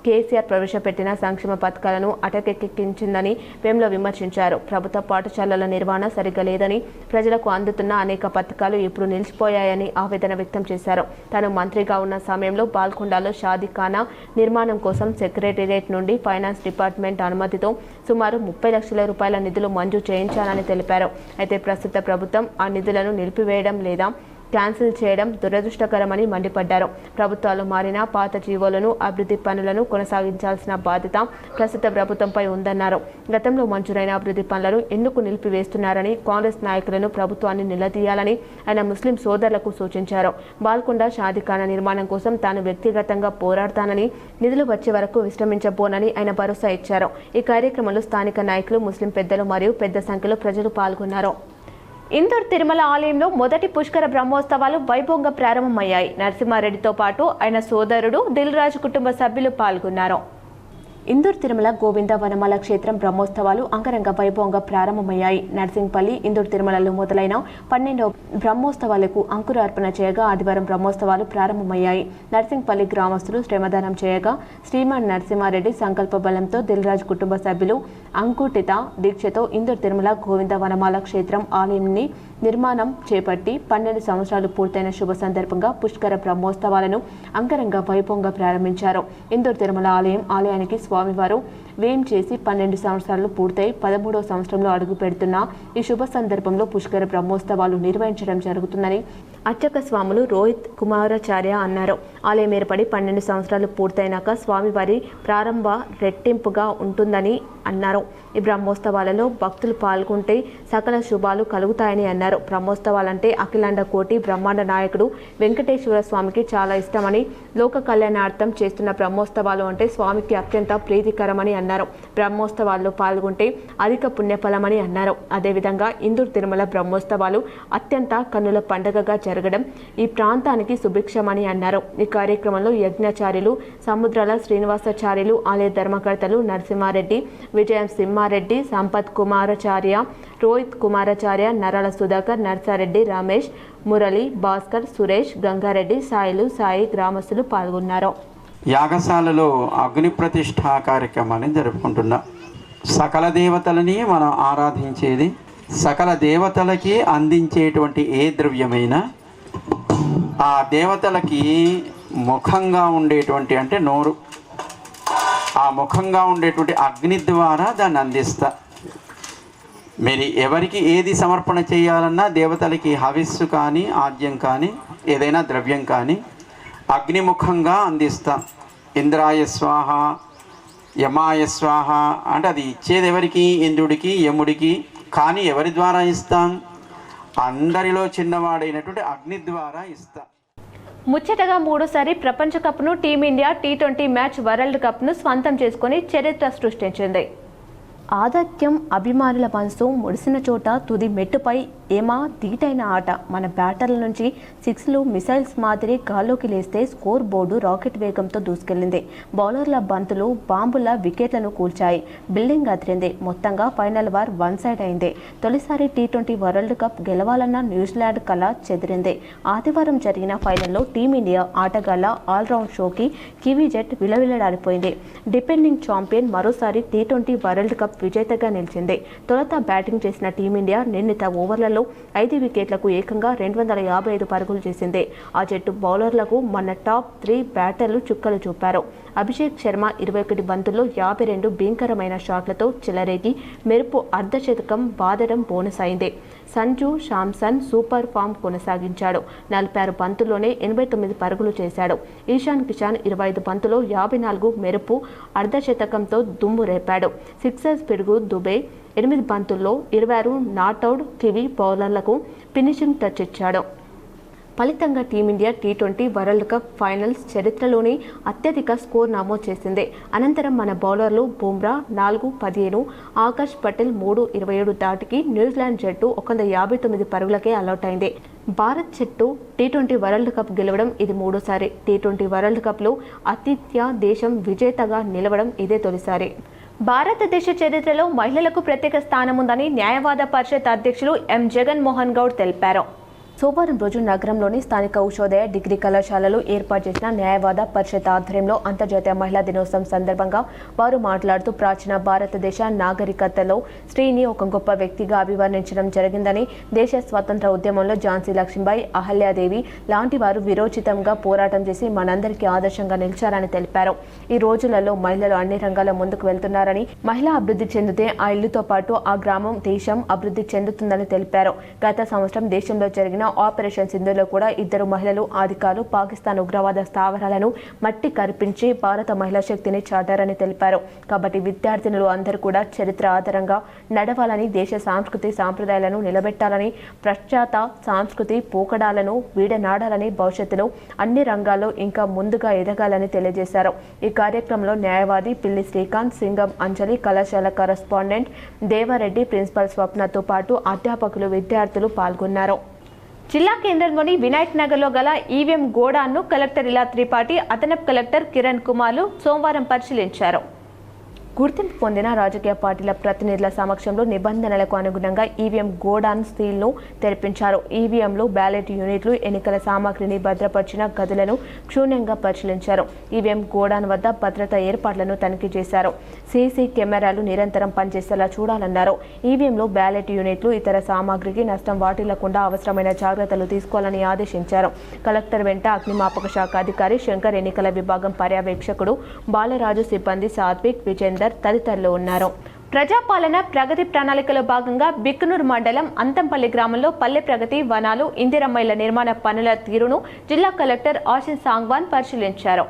కేసీఆర్ ప్రవేశపెట్టిన సంక్షేమ పథకాలను అటకెక్కించిందని వేముల విమర్శించారు. ప్రభుత్వ పాఠశాలల నిర్వహణ సరిగ్గా లేదని, ప్రజలకు అందుతున్న అనేక పథకాలు ఇప్పుడు నిలిచిపోయాయని ఆవేదన వ్యక్తం చేశారు. తాను మంత్రిగా ఉన్న సమయంలో బాల్కొండలో షాదీఖానా నిర్మాణం కోసం సెక్రటేరియట్ నుండి ఫైనాన్స్ డిపార్ట్మెంట్ అనుమతితో సుమారు 30 లక్షల రూపాయల నిధులు మంజూరు చేయించాలని తెలిపారు. అయితే ప్రస్తుత ప్రభుత్వం ఆ నిధులను నిలిపివేయడం లేదా క్యాన్సిల్ చేయడం దురదృష్టకరమని మండిపడ్డారు. ప్రభుత్వాలు మారినా పాత జీవోలను, అభివృద్ధి పనులను కొనసాగించాల్సిన బాధ్యత ప్రస్తుత ప్రభుత్వంపై ఉందన్నారు. గతంలో మంజూరైన అభివృద్ధి పనులను ఎందుకు నిలిపివేస్తున్నారని కాంగ్రెస్ నాయకులను ప్రభుత్వాన్ని నిలదీయాలని ఆయన ముస్లిం సోదరులకు సూచించారు. బాల్కొండ షాదీఖానా నిర్మాణం కోసం తాను వ్యక్తిగతంగా పోరాడతానని, నిధులు వచ్చే వరకు విశ్రమించబోనని ఆయన భరోసా ఇచ్చారు. ఈ కార్యక్రమంలో స్థానిక నాయకులు, ముస్లిం పెద్దలు మరియు పెద్ద సంఖ్యలో ప్రజలు పాల్గొన్నారు. ఇందూర్ తిరుమల ఆలయంలో మొదటి పుష్కర బ్రహ్మోత్సవాలు వైభవంగా ప్రారంభమయ్యాయి. నరసింహారెడ్డితో పాటు ఆయన సోదరుడు దిల్ రాజు కుటుంబ సభ్యులు పాల్గొన్నారు. ఇందూర్ తిరుమల గోవింద వనమాల క్షేత్రం బ్రహ్మోత్సవాలు అంగరంగ వైభవంగా ప్రారంభమయ్యాయి. నర్సింగ్పల్లి, ఇందూర్ తిరుమలలో మొదలైన 12వ బ్రహ్మోత్సవాలకు అంకురార్పణ చేయగా ఆదివారం బ్రహ్మోత్సవాలు ప్రారంభమయ్యాయి. నర్సింగ్పల్లి గ్రామస్తులు శ్రమదానం చేయగా శ్రీమాన్ నరసింహారెడ్డి సంకల్ప బలంతో దిల్రాజ్ కుటుంబ సభ్యులు అంకుటిత దీక్షతో ఇందూర్ తిరుమల గోవింద వనమాల క్షేత్రం ఆలయాన్ని నిర్మాణం చేపట్టి 12 సంవత్సరాలు పూర్తయిన శుభ సందర్భంగా పుష్కర బ్రహ్మోత్సవాలను అంగరంగ వైభవంగా ప్రారంభించారు. ఇందూర్ తిరుమల ఆలయానికి స్వామివారు వేం చేసి 12 సంవత్సరాలు పూర్తయి 13వ సంవత్సరంలో అడుగు పెడుతున్న ఈ శుభ సందర్భంలో పుష్కర బ్రహ్మోత్సవాలు నిర్వహించడం జరుగుతుందని అర్చక స్వాములు రోహిత్ కుమారాచార్య అన్నారు. ఆలయం ఏర్పడి 12 సంవత్సరాలు పూర్తయినాక స్వామివారి ప్రారంభ రెట్టింపుగా ఉంటుందని అన్నారు. ఈ బ్రహ్మోత్సవాలలో భక్తులు పాల్గొంటే సకల శుభాలు కలుగుతాయని అన్నారు. బ్రహ్మోత్సవాలంటే అఖిలాండ కోటి బ్రహ్మాండ నాయకుడు వెంకటేశ్వర స్వామికి చాలా ఇష్టమని, లోక కళ్యాణార్థం చేస్తున్న బ్రహ్మోత్సవాలు అంటే స్వామికి అత్యంత ప్రీతికరమని అన్నారు. బ్రహ్మోత్సవాల్లో పాల్గొంటే అధిక పుణ్యఫలమని అన్నారు. అదేవిధంగా ఇందూర్ తిరుమల బ్రహ్మోత్సవాలు అత్యంత కన్నుల పండుగగా జరగడం ఈ ప్రాంతానికి సుభిక్షమని అన్నారు. ఈ కార్యక్రమంలో యజ్ఞాచార్యులు సముద్రాల శ్రీనివాసాచార్యులు, ఆలయ ధర్మకర్తలు నరసింహారెడ్డి, విజయం సింహారెడ్డి, సంపత్ కుమారాచార్య, రోహిత్ కుమారాచార్య, నరాల సుధాకర్, నర్సారెడ్డి, రమేష్, మురళి, భాస్కర్, సురేష్, గంగారెడ్డి, సాయి గ్రామస్తులు పాల్గొన్నారు. యాగశాలలో అగ్ని ప్రతిష్ఠా కార్యక్రమాన్ని జరుపుకుంటున్నాం. సకల దేవతలని మనం ఆరాధించేది, సకల దేవతలకి అందించేటువంటి ఏ ద్రవ్యమైనా ఆ దేవతలకి ముఖంగా ఉండేటువంటి అంటే నోరు, ఆ ముఖంగా ఉండేటువంటి అగ్ని ద్వారా దాన్ని అందిస్తా. మీరు ఎవరికి ఏది సమర్పణ చేయాలన్నా దేవతలకి హవిస్సు కానీ ఆద్యం కానీ ఏదైనా ద్రవ్యం కానీ అగ్నిముఖంగా అందిస్తా. ఇంద్రాయ స్వాహ, యమాయ స్వాహ అంటే అది ఇచ్చేది ఎవరికి? ఇంద్రుడికి, యముడికి. కానీ ఎవరి ద్వారా ఇస్తాం? అందరిలో చిన్నవాడైనటువంటి అగ్ని ద్వారా ఇస్తా. ముచ్చటగా మూడోసారి ప్రపంచ కప్ను టీమిండియా T20 మ్యాచ్ వరల్డ్ కప్ను స్వంతం చేసుకుని చరిత్ర సృష్టించింది. ఆధిక్యం, అభిమానుల మనసు ముడిసిన చోట తుది మెట్టుపై ఏమా తీటైన ఆట. మన బ్యాటర్ల నుంచి సిక్స్లు, మిసైల్స్ మాదిరి గాల్లోకి లేస్తే స్కోర్ బోర్డు రాకెట్ వేగంతో దూసుకెళ్లింది. బౌలర్ల బంతులు బాంబుల వికెట్లను కూల్చాయి. బిల్డింగ్ అదిరింది. మొత్తంగా ఫైనల్ వార్ వన్ సైడ్ అయింది. తొలిసారి T20 వరల్డ్ కప్ గెలవాలన్న న్యూజిలాండ్ కళ చెదిరింది. ఆదివారం జరిగిన ఫైనల్లో టీమిండియా ఆటగాళ్ల ఆల్రౌండ్ షోకి కివీ జట్ విలవిలలాడిపోయింది. డిపెండింగ్ ఛాంపియన్ మరోసారి T20 వరల్డ్ కప్ విజేతగా నిలిచింది. తొలుత బ్యాటింగ్ చేసిన టీమిండియా నిర్ణీత ఓవర్లలో 5 వికెట్లకు ఏకంగా 255 పరుగులు చేసింది. ఆ జట్టు బౌలర్లకు మన టాప్ 3 బ్యాటర్లు చుక్కలు చూపారు. అభిషేక్ శర్మ 21 బంతుల్లో 52 భీకరమైన షాట్లతో చెలరేగి మెరుపు అర్ధశతకం బాదడం బోనస్ అయింది. సంజు శాంసన్ సూపర్ ఫామ్ కొనసాగించాడు. 46 బంతుల్లోనే 89 పరుగులు చేశాడు. ఈశాన్ కిషాన్ 25 బంతుల్లో 54 మెరుపు అర్ధశతకంతో దుమ్ము రేపాడు. సిక్సర్స్ పిడుగు దుబే 8 బంతుల్లో 26 నాట్అవుట్ కివీ బౌలర్లకు ఫినిషింగ్ టచ్ ఇచ్చాడు. ఫలితంగా team India T20 world cup finals చరిత్రలోనే అత్యధిక స్కోర్ నమోదు చేసింది. అనంతరం మన బౌలర్లు బుమ్రా 4-15, ఆకాష్ పటేల్ 3-27 దాటికి న్యూజిలాండ్ జట్టు 159 పరుగులకే అవుట్ అయింది. భారత్ జట్టు T20 వరల్డ్ కప్ గెలవడం ఇది మూడోసారి. T20 వరల్డ్ కప్లో ఆతిథ్య దేశం విజేతగా నిలవడం ఇదే తొలిసారి. భారతదేశ చరిత్రలో మహిళలకు ప్రత్యేక స్థానం ఉందని న్యాయవాద పరిషత్ అధ్యక్షులు ఎం జగన్ మోహన్ గౌడ్ తెలిపారు. సోమవారం రోజు నగరంలోని స్థానిక ఉషోదయ డిగ్రీ కళాశాలలో ఏర్పాటు చేసిన న్యాయవాద పరిషత్ ఆధ్వర్యంలో అంతర్జాతీయ మహిళా దినోత్సవం సందర్భంగా వారు మాట్లాడుతూ ప్రాచీన భారతదేశ నాగరికతలో స్త్రీని ఒక గొప్ప వ్యక్తిగా అభివర్ణించడం జరిగిందని, దేశ స్వాతంత్ర ఉద్యమంలో ఝాన్సీ లక్ష్మీబాయి, అహల్యాదేవి లాంటి వారు విరోచితంగా పోరాటం చేసి మనందరికీ ఆదర్శంగా నిలిచారని తెలిపారు. ఈ రోజులలో మహిళలు అన్ని రంగాల్లో ముందుకు వెళ్తున్నారని, మహిళ అభివృద్ధి చెందితే ఆ ఇల్లుతో పాటు ఆ గ్రామం, దేశం అభివృద్ధి చెందుతుందని తెలిపారు. గత సంవత్సరం దేశంలో జరిగిన ఆపరేషన్ సింధులో కూడా 2 మహిళలు అధికారులు పాకిస్తాన్ ఉగ్రవాద స్థావరాలను మట్టి కరిపించి భారత మహిళా శక్తిని చాటారని తెలిపారు. కాబట్టి విద్యార్థినులు అందరూ కూడా చరిత్ర ఆధారంగా నడవాలని, దేశ సాంస్కృతి సాంప్రదాయాలను నిలబెట్టాలని, పాశ్చాత్య సంస్కృతి పోకడాలను వీడనాడాలని, భవిష్యత్తులో అన్ని రంగాల్లో ఇంకా ముందుగా ఎదగాలని తెలియజేశారు. ఈ కార్యక్రమంలో న్యాయవాది పిల్లి శ్రీకాంత్, సింగం అంజలి, కళాశాల కరస్పాండెంట్ దేవారెడ్డి, ప్రిన్సిపల్ స్వప్నతో పాటు అధ్యాపకులు, విద్యార్థులు పాల్గొన్నారు. జిల్లా కేంద్రంలోని వినాయక్ నగర్లో గల ఈవీఎం గోడాన్ను కలెక్టర్ ఇలా త్రిపాఠి, అదనపు కలెక్టర్ కిరణ్ కుమార్లు సోమవారం పరిశీలించారు. గుర్తింపు పొందిన రాజకీయ పార్టీల ప్రతినిధుల సమక్షంలో నిబంధనలకు అనుగుణంగా ఈవీఎం గోడాన్ సీల్ను తెరిపించారు. ఈవీఎంలు, బ్యాలెట్ యూనిట్లు, ఎన్నికల సామాగ్రిని భద్రపరిచిన గదులను క్షుణ్ణంగా పరిశీలించారు. ఈవీఎం గోడాన్ వద్ద భద్రతా ఏర్పాట్లను తనిఖీ చేశారు. సీసీ కెమెరాలు నిరంతరం పనిచేసేలా చూడాలన్నారు. ఈవీఎంలు, బ్యాలెట్ యూనిట్లు, ఇతర సామాగ్రికి నష్టం వాటిల్లకుండా అవసరమైన జాగ్రత్తలు తీసుకోవాలని ఆదేశించారు. కలెక్టర్ వెంట అగ్నిమాపక శాఖ అధికారి శంకర్, ఎన్నికల విభాగం పర్యవేక్షకుడు బాలరాజు, సిబ్బంది సాత్విక్, విజేందర్ తదితరులు ఉన్నారు. ప్రజాపాలన ప్రగతి ప్రణాళికలో భాగంగా బిక్కునూరు మండలం అంతంపల్లి గ్రామంలో పల్లె ప్రగతి వనాలు, ఇందిరమ్మ ఇళ్ల నిర్మాణ పనుల తీరును జిల్లా కలెక్టర్ ఆశిష్ సాంగ్వాన్ పరిశీలించారు.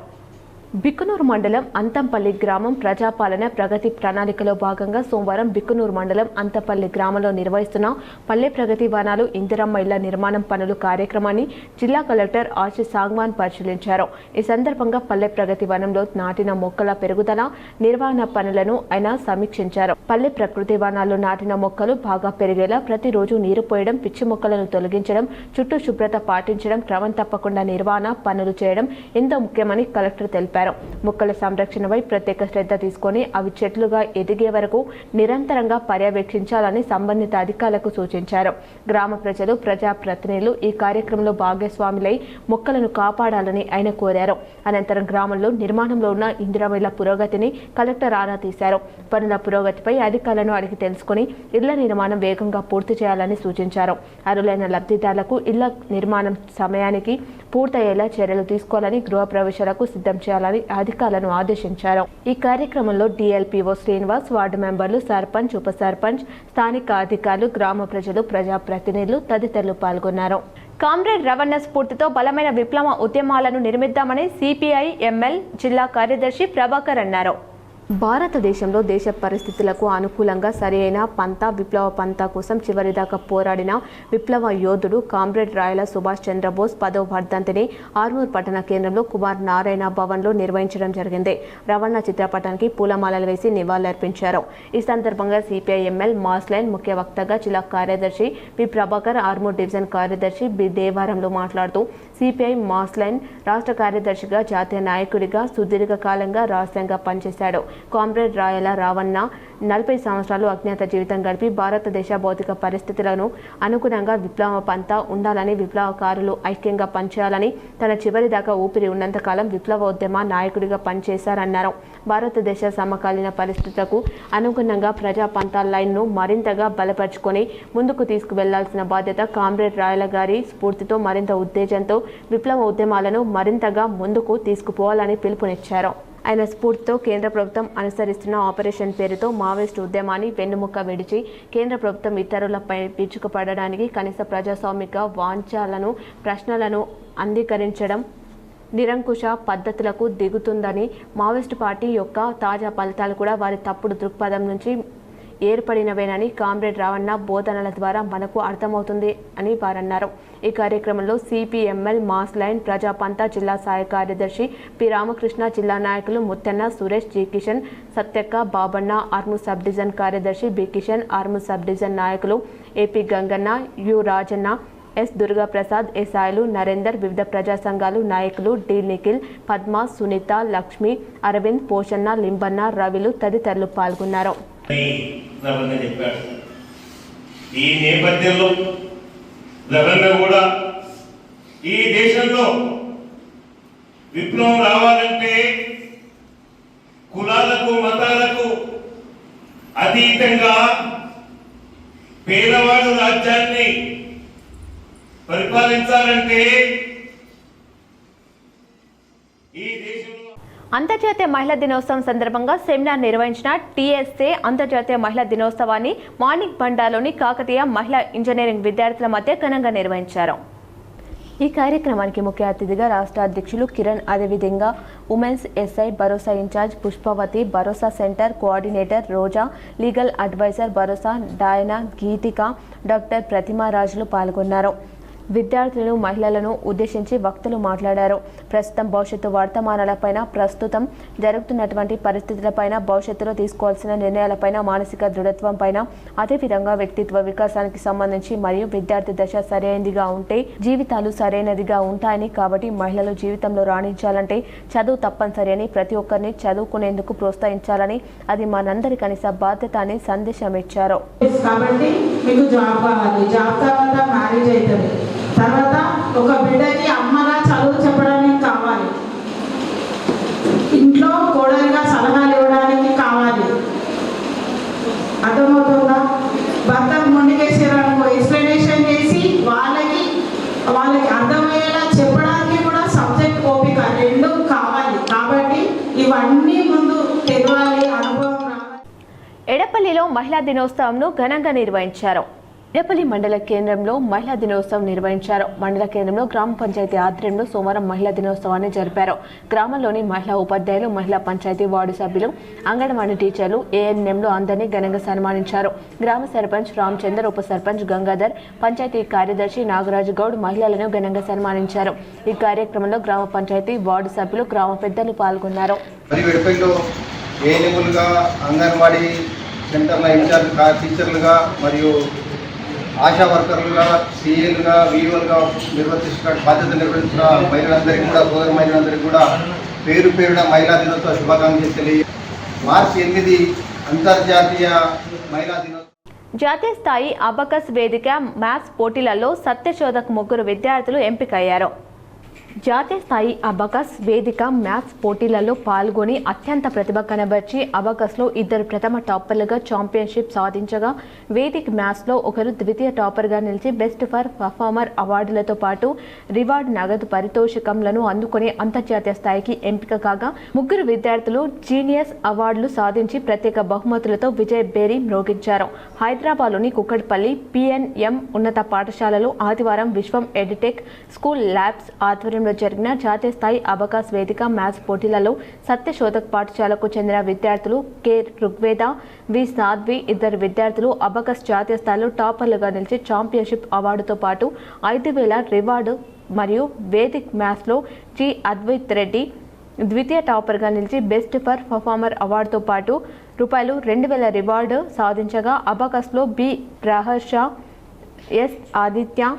బిక్కునూరు మండలం అంతంపల్లి గ్రామం ప్రజాపాలన ప్రగతి ప్రణాళికలో భాగంగా సోమవారం బిక్కునూరు మండలం అంతంపల్లి గ్రామంలో నిర్వహిస్తున్న పల్లె ప్రగతి వనాలు, ఇందిరమ్మ ఇళ్ల నిర్మాణం పనులు కార్యక్రమాన్ని జిల్లా కలెక్టర్ ఆశిష్ సాంగ్వాన్ పరిశీలించారు. ఈ సందర్భంగా పల్లె ప్రగతి వనంలో నాటిన మొక్కల పెరుగుదల, నిర్వహణ పనులను ఆయన సమీక్షించారు. పల్లె ప్రకృతి వనాల్లో నాటిన మొక్కలు బాగా పెరిగేలా ప్రతిరోజు నీరు పోయడం, పిచ్చి మొక్కలను తొలగించడం, చుట్టూ శుభ్రత పాటించడం, క్రమం తప్పకుండా నిర్వహణ పనులు చేయడం ఎంతో ముఖ్యమని కలెక్టర్ తెలిపారు. తెలిపారు. మొక్కల సంరక్షణపై ప్రత్యేక శ్రద్ధ తీసుకొని అవి చెట్లుగా ఎదిగే వరకు నిరంతరంగా పర్యవేక్షించాలని సంబంధిత అధికారులకు సూచించారు. గ్రామ ప్రజలు, ప్రజాప్రతినిధులు ఈ కార్యక్రమంలో భాగస్వాములై మొక్కలను కాపాడాలని ఆయన కోరారు. అనంతరం గ్రామంలో నిర్మాణంలో ఉన్న ఇందిరామిళ్ల పురోగతిని కలెక్టర్ ఆరా తీశారు. పనుల పురోగతిపై అధికారులను అడిగి తెలుసుకుని ఇళ్ల నిర్మాణం వేగంగా పూర్తి చేయాలని సూచించారు. అర్హులైన లబ్ధిదారులకు ఇళ్ల నిర్మాణం సమయానికి పూర్తయ్యేలా చర్యలు తీసుకోవాలని, గృహ ప్రవేశాలకు సిద్ధం చేయాలని అధికారులను ఆదేశించారు. ఈ కార్యక్రమంలో DLPO శ్రీనివాస్, వార్డు మెంబర్లు, సర్పంచ్, ఉప సర్పంచ్, స్థానిక అధికారులు, గ్రామ ప్రజలు, ప్రజాప్రతినిధులు తదితరులు పాల్గొన్నారు. కామ్రేడ్ రవణ స్ఫూర్తితో బలమైన విప్లవ ఉద్యమాలను నిర్మిద్దామని CPI-ML జిల్లా కార్యదర్శి ప్రభాకర్ అన్నారు. భారతదేశంలో దేశ పరిస్థితులకు అనుకూలంగా సరైన పంతా, విప్లవ పంతా కోసం చివరిదాకా పోరాడిన విప్లవ యోధుడు కామ్రేడ్ రాయల సుభాష్ చంద్రబోస్ 10వ వర్ధంతిని ఆర్మూర్ పట్టణ కేంద్రంలో కుమార్ నారాయణ భవన్లో నిర్వహించడం జరిగింది. రవణ చిత్రపటానికి పూలమాలలు వేసి నివాళులర్పించారు. ఈ సందర్భంగా CPI-ML మాస్ లైన్ ముఖ్య వక్తగా జిల్లా కార్యదర్శి బి ప్రభాకర్, ఆర్మూర్ డివిజన్ కార్యదర్శి బి దేవారంలో మాట్లాడుతూ CPI మాస్ లైన్ రాష్ట్ర కార్యదర్శిగా, జాతీయ నాయకుడిగా సుదీర్ఘకాలంగా రహస్యంగా పనిచేశాడు. కామ్రేడ్ రాయల రావణ 40 సంవత్సరాలు అజ్ఞాత జీవితం గడిపి భారతదేశ భౌతిక పరిస్థితులను అనుగుణంగా విప్లవ పంతా ఉండాలని, విప్లవకారులు ఐక్యంగా పనిచేయాలని, తన చివరి దాకా ఊపిరి ఉన్నంతకాలం విప్లవ ఉద్యమ నాయకుడిగా పనిచేశారన్నారు. భారతదేశ సమకాలీన పరిస్థితులకు అనుగుణంగా ప్రజా పంతా లైన్ను మరింతగా బలపరుచుకొని ముందుకు తీసుకువెళ్లాల్సిన బాధ్యత కామ్రేడ్ రాయల గారి స్ఫూర్తితో, మరింత ఉత్తేజంతో విప్లవ ఉద్యమాలను మరింతగా ముందుకు తీసుకుపోవాలని పిలుపునిచ్చారు. ఆయన స్ఫూర్తితో కేంద్ర ప్రభుత్వం అనుసరిస్తున్న ఆపరేషన్ పేరుతో మావోయిస్టు ఉద్యమాన్ని వెన్నుముక్క విడిచి కేంద్ర ప్రభుత్వం ఇతరులపై విరుచుకుపడడానికి కనీస ప్రజాస్వామిక వాంఛలను, ప్రశ్నలను అంగీకరించడం నిరంకుశ పద్ధతులకు దిగుతుందని, మావోయిస్టు పార్టీ యొక్క తాజా ఫలితాలు కూడా వారి తప్పుడు దృక్పథం నుంచి ఏర్పడినవేనని కామ్రేడ్ రావణ బోధనల ద్వారా మనకు అర్థమవుతుంది అని వారన్నారు. ఈ కార్యక్రమంలో CPI-ML మాస్ లైన్ ప్రజాపంతా జిల్లా సహాయ కార్యదర్శి పి రామకృష్ణ, జిల్లా నాయకులు Muthanna, Suresh, G Kishan, Satyakka, Babanna, Armoor sub division కార్యదర్శి B Kishan, Armoor sub division నాయకులు AP Ganganna, U Rajanna, S Durgaprasad, ఎస్ఐలు, నరేందర్, వివిధ ప్రజా సంఘాలు నాయకులు డి నిఖిల్, పద్మ, సునీత, లక్ష్మి, అరవింద్, పోషన్న, లింబన్న, రవిలు తదితరులు పాల్గొన్నారు. ఈ నేపథ్యంలో రవణ కూడా ఈ దేశంలో విప్లవం రావాలంటే కులాలకు, మతాలకు అతీతంగా పేదవాడు రాజ్యాన్ని పరిపాలించాలంటే ఈ దేశంలో అంతర్జాతీయ మహిళా దినోత్సవం సందర్భంగా సెమినార్ నిర్వహించిన TSA అంతర్జాతీయ మహిళా దినోత్సవాన్ని మాణిక్ బండాలోని కాకతీయ మహిళా ఇంజనీరింగ్ విద్యార్థుల మధ్య ఘనంగా నిర్వహించారు. ఈ కార్యక్రమానికి ముఖ్య అతిథిగా రాష్ట్ర అధ్యక్షులు కిరణ్, అదేవిధంగా ఉమెన్స్ SI భరోసా ఇన్ఛార్జ్ పుష్పవతి, భరోసా సెంటర్ కోఆర్డినేటర్ రోజా, లీగల్ అడ్వైజర్ భరోసా డయానా, గీతిక, డాక్టర్ ప్రతిమారాజులు పాల్గొన్నారు. విద్యార్థులు, మహిళలను ఉద్దేశించి వక్తలు మాట్లాడారు. ప్రస్తుతం భవిష్యత్తు వర్తమానాలపైన, ప్రస్తుతం జరుగుతున్నటువంటి పరిస్థితులపైన, భవిష్యత్తులో తీసుకోవాల్సిన నిర్ణయాలపైన, మానసిక దృఢత్వంపైన, అదేవిధంగా వ్యక్తిత్వ వికాసానికి సంబంధించి మరియు విద్యార్థి దశ సరైనదిగా ఉంటే జీవితాలు సరైనదిగా ఉంటాయని, కాబట్టి మహిళలు జీవితంలో రాణించాలంటే చదువు తప్పనిసరి అని, ప్రతి ఒక్కరిని చదువుకునేందుకు ప్రోత్సహించాలని, అది మనందరి కనీస బాధ్యత అని సందేశం ఇచ్చారు. కాబట్టి మీకు జాబ్ కావాలి, జాబ్ తర్వాత మ్యారేజ్ అవుతుంది, తర్వాత ఒక బిడ్డకి అమ్మగా చదువు చెప్పడానికి కావాలి, ఇంట్లో కోడలిగా సలహాలు ఇవ్వడానికి కావాలి. అర్థమవుతుందా? భర్తకు మొండికేసారనుకో ఎక్స్ప్లెనేషన్ చేసి వాళ్ళకి అర్థమయ్యేలా చెప్పడానికి కూడా సబ్జెక్ట్ ఓపిక రెండు కావాలి. కాబట్టి ఇవన్నీ ముందు తెలియాలి, అనుభవం రావాలి. ఎడపల్లిలో మహిళా దినోత్సవంను ఘనంగా నిర్వహించారు. ఎడపల్లి మండల కేంద్రంలో మహిళా దినోత్సవం నిర్వహించారు. మండల కేంద్రంలో గ్రామ పంచాయతీ ఆధ్వర్యంలో సోమవారం మహిళా దినోత్సవాన్ని జరిపారు. గ్రామంలోని మహిళా ఉపాధ్యాయులు, మహిళా పంచాయతీ వార్డు సభ్యులు, అంగన్వాడీ టీచర్లు, ANMలు అందరినీ ఘనంగా సన్మానించారు. గ్రామ సర్పంచ్ రామచందర్, ఉప సర్పంచ్ గంగాధర్, పంచాయతీ కార్యదర్శి నాగరాజు గౌడ్ మహిళలను ఘనంగా సన్మానించారు. ఈ కార్యక్రమంలో గ్రామ పంచాయతీ వార్డు సభ్యులు, గ్రామ పెద్దలు పాల్గొన్నారు. అంగన్వాడీ సెంటర్ల ఇన్ఛార్జ్ టీచర్లుగా మరియు ఆశా వర్కర్లుగా, CAలుగా, VOలుగా బాధ్యత నిర్వహిస్తున్న మహిళలందరికీ కూడా, సోదర మహిళలందరికీ కూడా పేరు పేరున మహిళా దినోత్సవ శుభాకాంక్షలు తెలియ. మార్చి 8 అంతర్జాతీయ మహిళా దినోత్సవం. జాతీయ స్థాయి అబకస్ వేదిక మ్యాథ్స్ పోటీలలో సత్యశోధక్ 3 విద్యార్థులు ఎంపికయ్యారు. జాతీయ స్థాయి అబకస్ వేదిక మ్యాథ్స్ పోటీలలో పాల్గొని అత్యంత ప్రతిభ కనబర్చి అబకస్లో 2 ప్రథమ టాపర్లుగా ఛాంపియన్షిప్ సాధించగా వేదిక్ మ్యాథ్స్లో ఒకరు ద్వితీయ టాపర్గా నిలిచి బెస్ట్ ఫర్ పర్ఫార్మర్ అవార్డులతో పాటు రివార్డ్ నగదు పారితోషికంలను అందుకుని అంతర్జాతీయ స్థాయికి ఎంపిక కాగా 3 విద్యార్థులు జీనియస్ అవార్డులు సాధించి ప్రత్యేక బహుమతులతో విజయ్ బేరీ మ్రోగించారు. హైదరాబాద్లోని కుక్కట్పల్లి PNM ఉన్నత పాఠశాలలో ఆదివారం విశ్వం ఎడిటెక్ స్కూల్ ల్యాబ్స్ ఆధ్వర్యంలో జరిగిన జాతీయ స్థాయి అబకాస్ వేదిక మ్యాథ్స్ పోటీలలో సత్యశోధక్ పాఠశాలకు చెందిన విద్యార్థులు కె ఋగ్వేద, వి సాధ్వి 2 విద్యార్థులు అబకాస్ జాతీయ స్థాయిలో టాపర్లుగా నిలిచి ఛాంపియన్షిప్ అవార్డుతో పాటు 5,000 రివార్డు మరియు వేదిక్ మ్యాథ్స్లో జి అద్వైత్ రెడ్డి ద్వితీయ టాపర్గా నిలిచి బెస్ట్ ఫర్ పర్ఫార్మర్ అవార్డుతో పాటు ₹2,000 రివార్డు సాధించగా అబకాస్లో బి ప్రహర్ష, ఎస్ ఆదిత్య,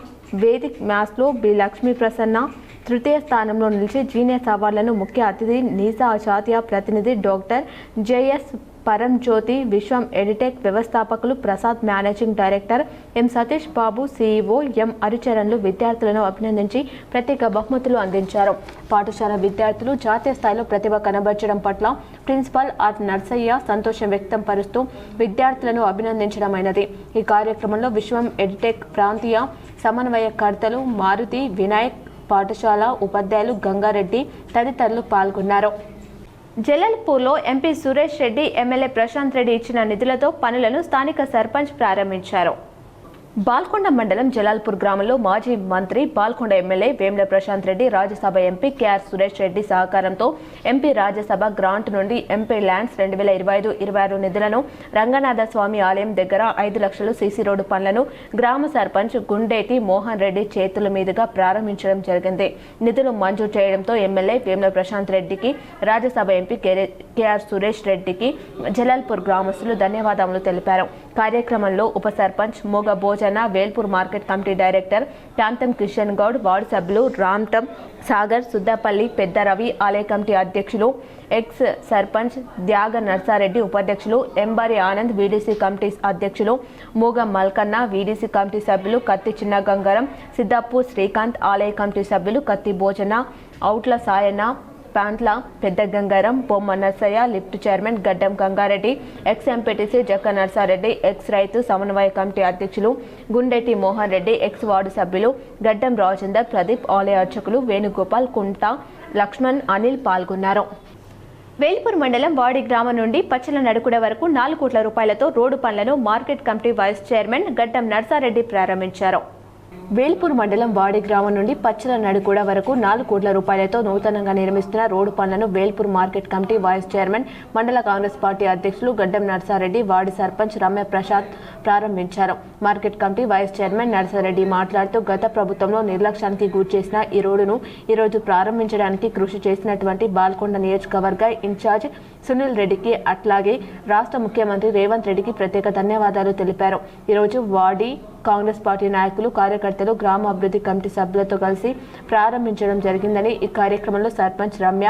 వేదిక్ మ్యాథ్స్లో బి లక్ష్మీ ప్రసన్న తృతీయ స్థానంలో నిలిచి జీనియస్ అవార్డులను ముఖ్య అతిథి నీసా జాతీయ ప్రతినిధి doctor JS Paramjyothi, Vishwam edtech వ్యవస్థాపకులు Prasad, managing director M Satish Babu, CEO M హరిచరణ్లు విద్యార్థులను అభినందించి ప్రత్యేక బహుమతులు అందించారు. పాఠశాల విద్యార్థులు జాతీయ స్థాయిలో ప్రతిభ కనబర్చడం పట్ల ప్రిన్సిపల్ ఆర్ నర్సయ్య సంతోషం వ్యక్తం పరుస్తూ విద్యార్థులను అభినందించడమైనది. ఈ కార్యక్రమంలో విశ్వం ఎడిటెక్ ప్రాంతీయ సమన్వయకర్తలు మారుతి, వినాయక్, పాఠశాల ఉపాధ్యాయులు గంగారెడ్డి తదితరులు పాల్గొన్నారు. జలాల్పూర్లో ఎంపీ సురేష్ రెడ్డి, ఎమ్మెల్యే ప్రశాంత్ రెడ్డి ఇచ్చిన నిధులతో పనులను స్థానిక సర్పంచ్ ప్రారంభించారు. బాల్కొండ మండలం జలాల్పూర్ గ్రామంలో మాజీ మంత్రి, Balkonda MLA Vemula Prashanth Reddy, Rajya Sabha MP KR Suresh Reddy సహకారంతో ఎంపీ రాజ్యసభ గ్రాంట్ నుండి ఎంపీ ల్యాండ్స్ 2025-26 నిధులను రంగనాథ స్వామి ఆలయం దగ్గర 5 లక్షలు సీసీ రోడ్డు పనులను గ్రామ సర్పంచ్ గుండేటి మోహన్ రెడ్డి చేతుల మీదుగా ప్రారంభించడం జరిగింది. నిధులు మంజూరు చేయడంతో ఎమ్మెల్యే వేముల ప్రశాంత్ రెడ్డికి, రాజ్యసభ ఎంపీ కేఆర్ సురేష్ రెడ్డికి జలాల్పూర్ గ్రామస్తులు ధన్యవాదాలు తెలిపారు. కార్యక్రమంలో ఉప సర్పంచ్ మోగ భోజన, వేల్పూర్ మార్కెట్ కమిటీ డైరెక్టర్ ప్రాంతం కిషన్ గౌడ్, వార్డు సభ్యులు రామ్టం సాగర్, సుద్దపల్లి, పెద్ద రవి, ఆలయ కమిటీ అధ్యక్షులు ఎక్స్ సర్పంచ్ త్యాగ నర్సారెడ్డి, ఉపాధ్యక్షులు ఎంబారి ఆనంద్, వీడీసీ కమిటీ అధ్యక్షులు మూగ మల్కన్న, వీడీసీ కమిటీ సభ్యులు కత్తి చిన్న గంగారం, సిద్దాపూర్ శ్రీకాంత్, ఆలయ కమిటీ సభ్యులు కత్తి భోజన, ఔట్ల సాయన్న, పాంట్ల పెద్ద గంగారం, బొమ్మ Narsaiah, lift chairman Gaddam Gangareddy, ex MPTC Jakka Narsareddy, ex రైతు సమన్వయ కమిటీ అధ్యక్షులు గుండెటి మోహన్ రెడ్డి, ఎక్స్ వార్డు సభ్యులు గడ్డం రాజేందర్, ప్రదీప్, ఆలయ అర్చకులు వేణుగోపాల్, కుంట లక్ష్మణ్, అనిల్ పాల్గొన్నారు. వేల్పూర్ మండలం వాడి గ్రామం నుండి పచ్చల నడుకుడ వరకు 4 కోట్ల రూపాయలతో రోడ్డు పనులను మార్కెట్ కమిటీ వైస్ చైర్మన్ గడ్డం నర్సారెడ్డి ప్రారంభించారు. వేల్పూర్ మండలం వాడి గ్రామం నుండి పచ్చల నడుకుడ వరకు 4 కోట్ల రూపాయలతో నూతనంగా నిర్మిస్తున్న రోడ్డు పనులను Velpur market committee vice chairman, మండల కాంగ్రెస్ పార్టీ అధ్యక్షులు గడ్డం నర్సారెడ్డి, వార్డు సర్పంచ్ రమ్య ప్రసాద్ ప్రారంభించారు. Market committee vice chairman Narsareddy మాట్లాడుతూ గత ప్రభుత్వంలో నిర్లక్ష్యానికి గురిచేసిన ఈ రోడ్డును ఈరోజు ప్రారంభించడానికి కృషి చేసినటువంటి బాల్కొండ నియోజకవర్గ ఇన్ఛార్జ్ సునీల్ రెడ్డికి, అట్లాగే రాష్ట్ర ముఖ్యమంత్రి రేవంత్ రెడ్డికి ప్రత్యేక ధన్యవాదాలు తెలిపారు. ఈరోజు వాడి కాంగ్రెస్ పార్టీ నాయకులు, కార్యకర్తలు, గ్రామ అభివృద్ధి కమిటీ సభ్యులతో కలిసి ప్రారంభించడం జరిగిందని ఈ కార్యక్రమంలో సర్పంచ్ రమ్య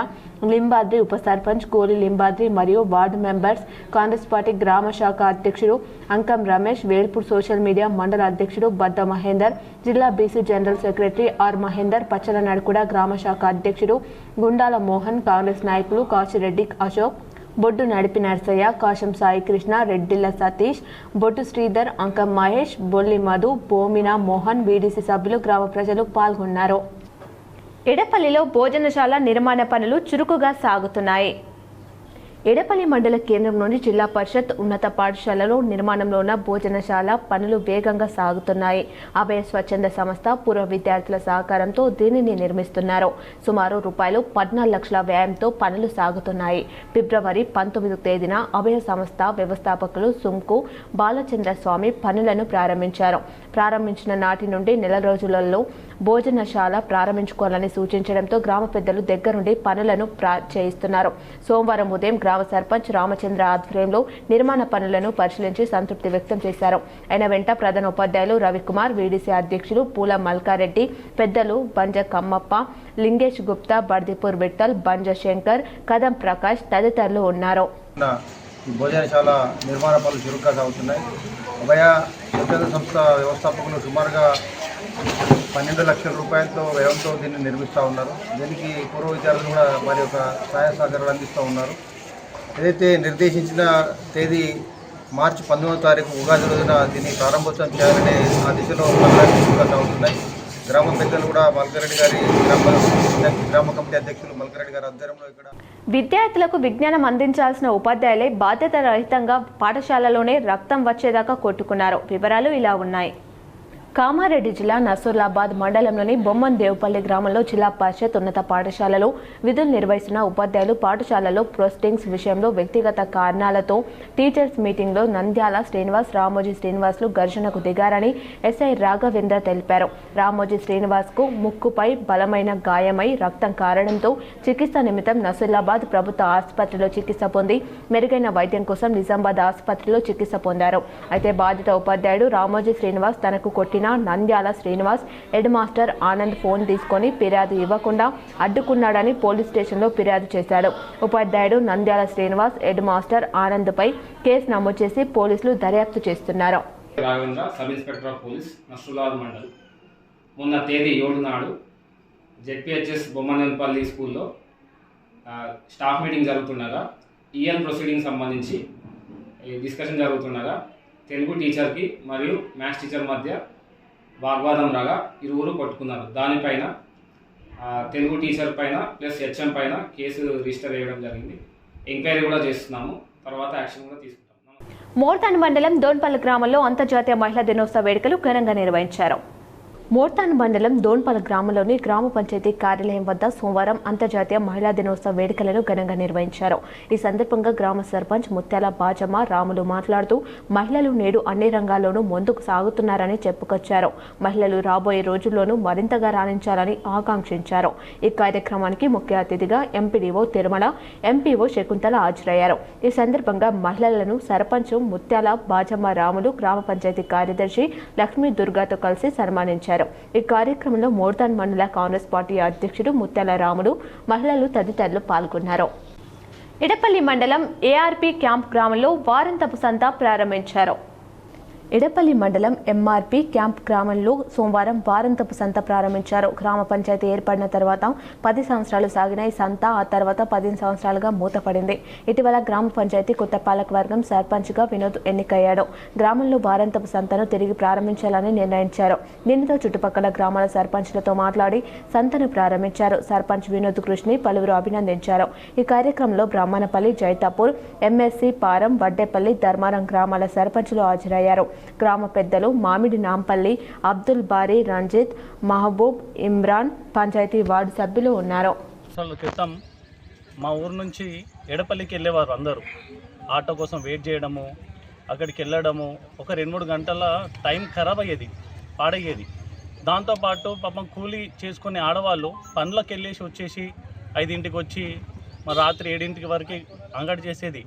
లింబాద్రి, ఉప సర్పంచ్ గోలి లింబాద్రి మరియు వార్డు మెంబర్స్, కాంగ్రెస్ పార్టీ గ్రామ శాఖ అధ్యక్షుడు అంకం రమేష్, వేల్పూర్ సోషల్ మీడియా మండల అధ్యక్షుడు బద్ద మహేందర్, జిల్లా BC general secretary R Mahender, Pachala Nadkuda గ్రామ శాఖ అధ్యక్షుడు గుండాల మోహన్, కాంగ్రెస్ నాయకులు కాశిరెడ్డి అశోక్, బొడ్డు నడిపి నర్సయ్య, కాశం సాయి కృష్ణ, రెడ్డిల్ల సతీష్, బొట్టు శ్రీధర్, అంకం మహేష్, బొల్లి మధు, బోమినా మోహన్, వీడీసీ సభ్యులు, గ్రామ ప్రజలు పాల్గొన్నారు. ఎడపల్లిలో భోజనశాల నిర్మాణ పనులు చురుకుగా సాగుతున్నాయి. ఎడపల్లి మండల కేంద్రం నుండి జిల్లా పరిషత్ ఉన్నత పాఠశాలలో నిర్మాణంలో ఉన్న భోజనశాల పనులు వేగంగా సాగుతున్నాయి. అభయ స్వచ్ఛంద సంస్థ పూర్వ విద్యార్థుల సహకారంతో దీనిని నిర్మిస్తున్నారు. సుమారు ₹14 లక్షల వ్యయంతో పనులు సాగుతున్నాయి. ఫిబ్రవరి 19వ తేదీన అభయ సంస్థ వ్యవస్థాపకులు సుంకు బాలచంద్ర స్వామి పనులను ప్రారంభించారు. ప్రారంభించిన నాటి నుండి నెల రోజులలో భోజనశాల ప్రారంభించుకోవాలని సూచించడంతో గ్రామ పెద్దలు దగ్గరుండి పనులను చేయిస్తున్నారు. సోమవారం ఉదయం గ్రామ సర్పంచ్ రామచంద్ర ఆధ్వర్యంలో నిర్మాణ పనులను పరిశీలించి సంతృప్తి వ్యక్తం చేశారు. ఆయన వెంట ప్రధాన ఉపాధ్యాయులు రవికుమార్, వీడీసీ అధ్యక్షులు పూల మల్కారెడ్డి, పెద్దలు బంజ కమ్మప్ప, లింగేష్ గుప్తా, బర్దిపూర్ విఠల్, బంజ శంకర్, కదం ప్రకాష్ తదితరులు ఉన్నారు. ఈ భోజనశాల నిర్మాణ పనులు చురుగ్గా సాగుతున్నాయి. ఉభయ స్వచ్ఛంద సంస్థ వ్యవస్థాపకులు సుమారుగా 12 లక్షల రూపాయలతో వ్యయంతో దీన్ని నిర్మిస్తూ ఉన్నారు. దీనికి పూర్వ విద్యార్థులు కూడా వారి యొక్క సహాయ సహకారాలు అందిస్తూ ఉన్నారు. ఏదైతే నిర్దేశించిన తేదీ మార్చి 19వ తారీఖు ఉగాది రోజున దీన్ని ప్రారంభోత్సవం చేయాలనే ఆ దిశలో చురుగ్గా సాగుతున్నాయి. గ్రామ పెద్దలు కూడా మల్కారెడ్డి గారి గ్రామ కమిటీ అధ్యక్షులు మల్కారెడ్డి గారి ఆధ్వర్యంలో ఇక్కడ విద్యార్థులకు విజ్ఞానం అందించాల్సిన ఉపాధ్యాయులే బాధ్యత రహితంగా పాఠశాలలోనే రక్తం వచ్చేదాకా కొట్టుకున్నారు. వివరాలు ఇలా ఉన్నాయి. కామారెడ్డి జిల్లా నసూర్లాబాద్ మండలంలోని బొమ్మన్ దేవుపల్లి గ్రామంలో జిల్లా పరిషత్ ఉన్నత పాఠశాలలో విధులు నిర్వహిస్తున్న ఉపాధ్యాయులు పాఠశాలలో పోస్టింగ్స్ విషయంలో వ్యక్తిగత కారణాలతో టీచర్స్ మీటింగ్లో నంద్యాల శ్రీనివాస్, రామోజీ శ్రీనివాస్లు ఘర్షణకు దిగారని ఎస్ఐ రాఘవేంద్ర తెలిపారు. రామోజీ శ్రీనివాస్కు ముక్కుపై బలమైన గాయమై రక్తం కారడంతో చికిత్స నిమిత్తం నసూర్లాబాద్ ప్రభుత్వ ఆసుపత్రిలో చికిత్స పొంది మెరుగైన వైద్యం కోసం నిజామాబాద్ ఆసుపత్రిలో చికిత్స పొందారు. అయితే బాధిత ఉపాధ్యాయుడు రామోజీ శ్రీనివాస్ తనకు కొట్టిన Nandyala Srinivas head master Anand phone తీసుకొని ఫిర్యాదు ఇవ్వకుండా అడ్డుకున్నాడని పోలీస్ స్టేషన్లో ఫిర్యాదు చేశాడు. ఉపాధ్యాయుడు నంద్యాల శ్రీనివాస్ హెడ్ మాస్టర్ ఆనంద్పై కేసు నమోదు చేసి పోలీసులు దర్యాప్తు చేస్తున్నారు. Sub inspector of police Nasurullabad mandal మొన్న తేదీ 7 నాడు జెడ్పిహెచ్ఎస్ బొమ్మనేపల్లి స్కూల్లో స్టాఫ్ మీటింగ్ జరుగుతుండగా ఈఎన్ ప్రొసీడింగ్ సంబంధించి డిస్కషన్ జరుగుతుండగా తెలుగు టీచర్కి మరియు మ్యాథ్స్ టీచర్ మధ్య వాగ్వాదం రాగా ఇరువురు కొట్టుకున్నారు. దానిపైన తెలుగు టీచర్ పైన ప్లస్ హెచ్ఎం పైన కేసు రిజిస్టర్ చేయడం జరిగింది. ఎంక్వైరీ కూడా చేస్తున్నాము. తర్వాత యాక్షన్ కూడా తీసుకుంటాం. మోర్తాన్ మండలం దోన్పల్లి గ్రామంలో అంతర్జాతీయ మహిళా దినోత్సవ వేడుకలు ఘనంగా నిర్వహించారు. మోర్తాన్ మండలం దోన్పల్లి గ్రామంలోని గ్రామ పంచాయతీ కార్యాలయం వద్ద సోమవారం అంతర్జాతీయ మహిళా దినోత్సవ వేడుకలను ఘనంగా నిర్వహించారు. ఈ సందర్భంగా గ్రామ సర్పంచ్ ముత్యాల బాజమ్మ రాములు మాట్లాడుతూ మహిళలు నేడు అన్ని రంగాల్లోనూ ముందుకు సాగుతున్నారని చెప్పుకొచ్చారు. మహిళలు రాబోయే రోజుల్లోనూ మరింతగా రాణించాలని ఆకాంక్షించారు. ఈ కార్యక్రమానికి ముఖ్య అతిథిగా ఎంపీడీఓ తిరుమల, ఎంపీఓ శకుంతల హాజరయ్యారు. ఈ సందర్భంగా మహిళలను సర్పంచ్ ముత్యాల బాజమ్మ రాములు, గ్రామ పంచాయతీ కార్యదర్శి లక్ష్మీ దుర్గాతో కలిసి సన్మానించారు. ఈ కార్యక్రమంలో మోర్తాన్ మండల కాంగ్రెస్ పార్టీ అధ్యక్షుడు ముత్యాల రాములు, మహిళలు తదితరులు పాల్గొన్నారు. ఇడపల్లి మండలం ఏఆర్పీ క్యాంప్ గ్రామంలో వారంతపు సంత ప్రారంభించారు. ఇడపల్లి మండలం ఎంఆర్పీ క్యాంప్ గ్రామంలో సోమవారం వారంతపు సంత ప్రారంభించారు. గ్రామ పంచాయతీ ఏర్పడిన తర్వాత 10 సంవత్సరాలు సాగిన ఈ సంత ఆ తర్వాత 15 సంవత్సరాలుగా మూతపడింది. ఇటీవల గ్రామ పంచాయతీ కొత్త పాలకవర్గం సర్పంచ్గా వినోద్ ఎన్నికయ్యాడు. గ్రామంలో వారంతపు సంతను తిరిగి ప్రారంభించాలని నిర్ణయించారు. దీనితో చుట్టుపక్కల గ్రామాల సర్పంచ్లతో మాట్లాడి సంతను ప్రారంభించారు. సర్పంచ్ వినోద్ కృష్ణని పలువురు అభినందించారు. ఈ కార్యక్రమంలో బ్రాహ్మణపల్లి, జైతాపూర్, ఎంఎస్సి పారం, వడ్డేపల్లి, ధర్మారం గ్రామాల సర్పంచ్లు హాజరయ్యారు. గ్రామ పెద్దలు మామిడి నాంపల్లి, అబ్దుల్ బారీ, రంజిత్, మహబూబ్, ఇమ్రాన్, పంచాయతీ వార్డు సభ్యులు ఉన్నారు. క్రితం మా ఊరు నుంచి ఎడపల్లికి వెళ్ళేవారు. అందరూ ఆటో కోసం వెయిట్ చేయడము, అక్కడికి వెళ్ళడము, ఒక 2-3 గంటల టైం ఖరాబ్ అయ్యేది, పాడయ్యేది. దాంతోపాటు పాపం కూలీ చేసుకునే ఆడవాళ్ళు పనులకు వెళ్ళేసి వచ్చేసి 5ంటికి వచ్చి మా రాత్రి 7ంటికి వరకు అంగడి చేసేది.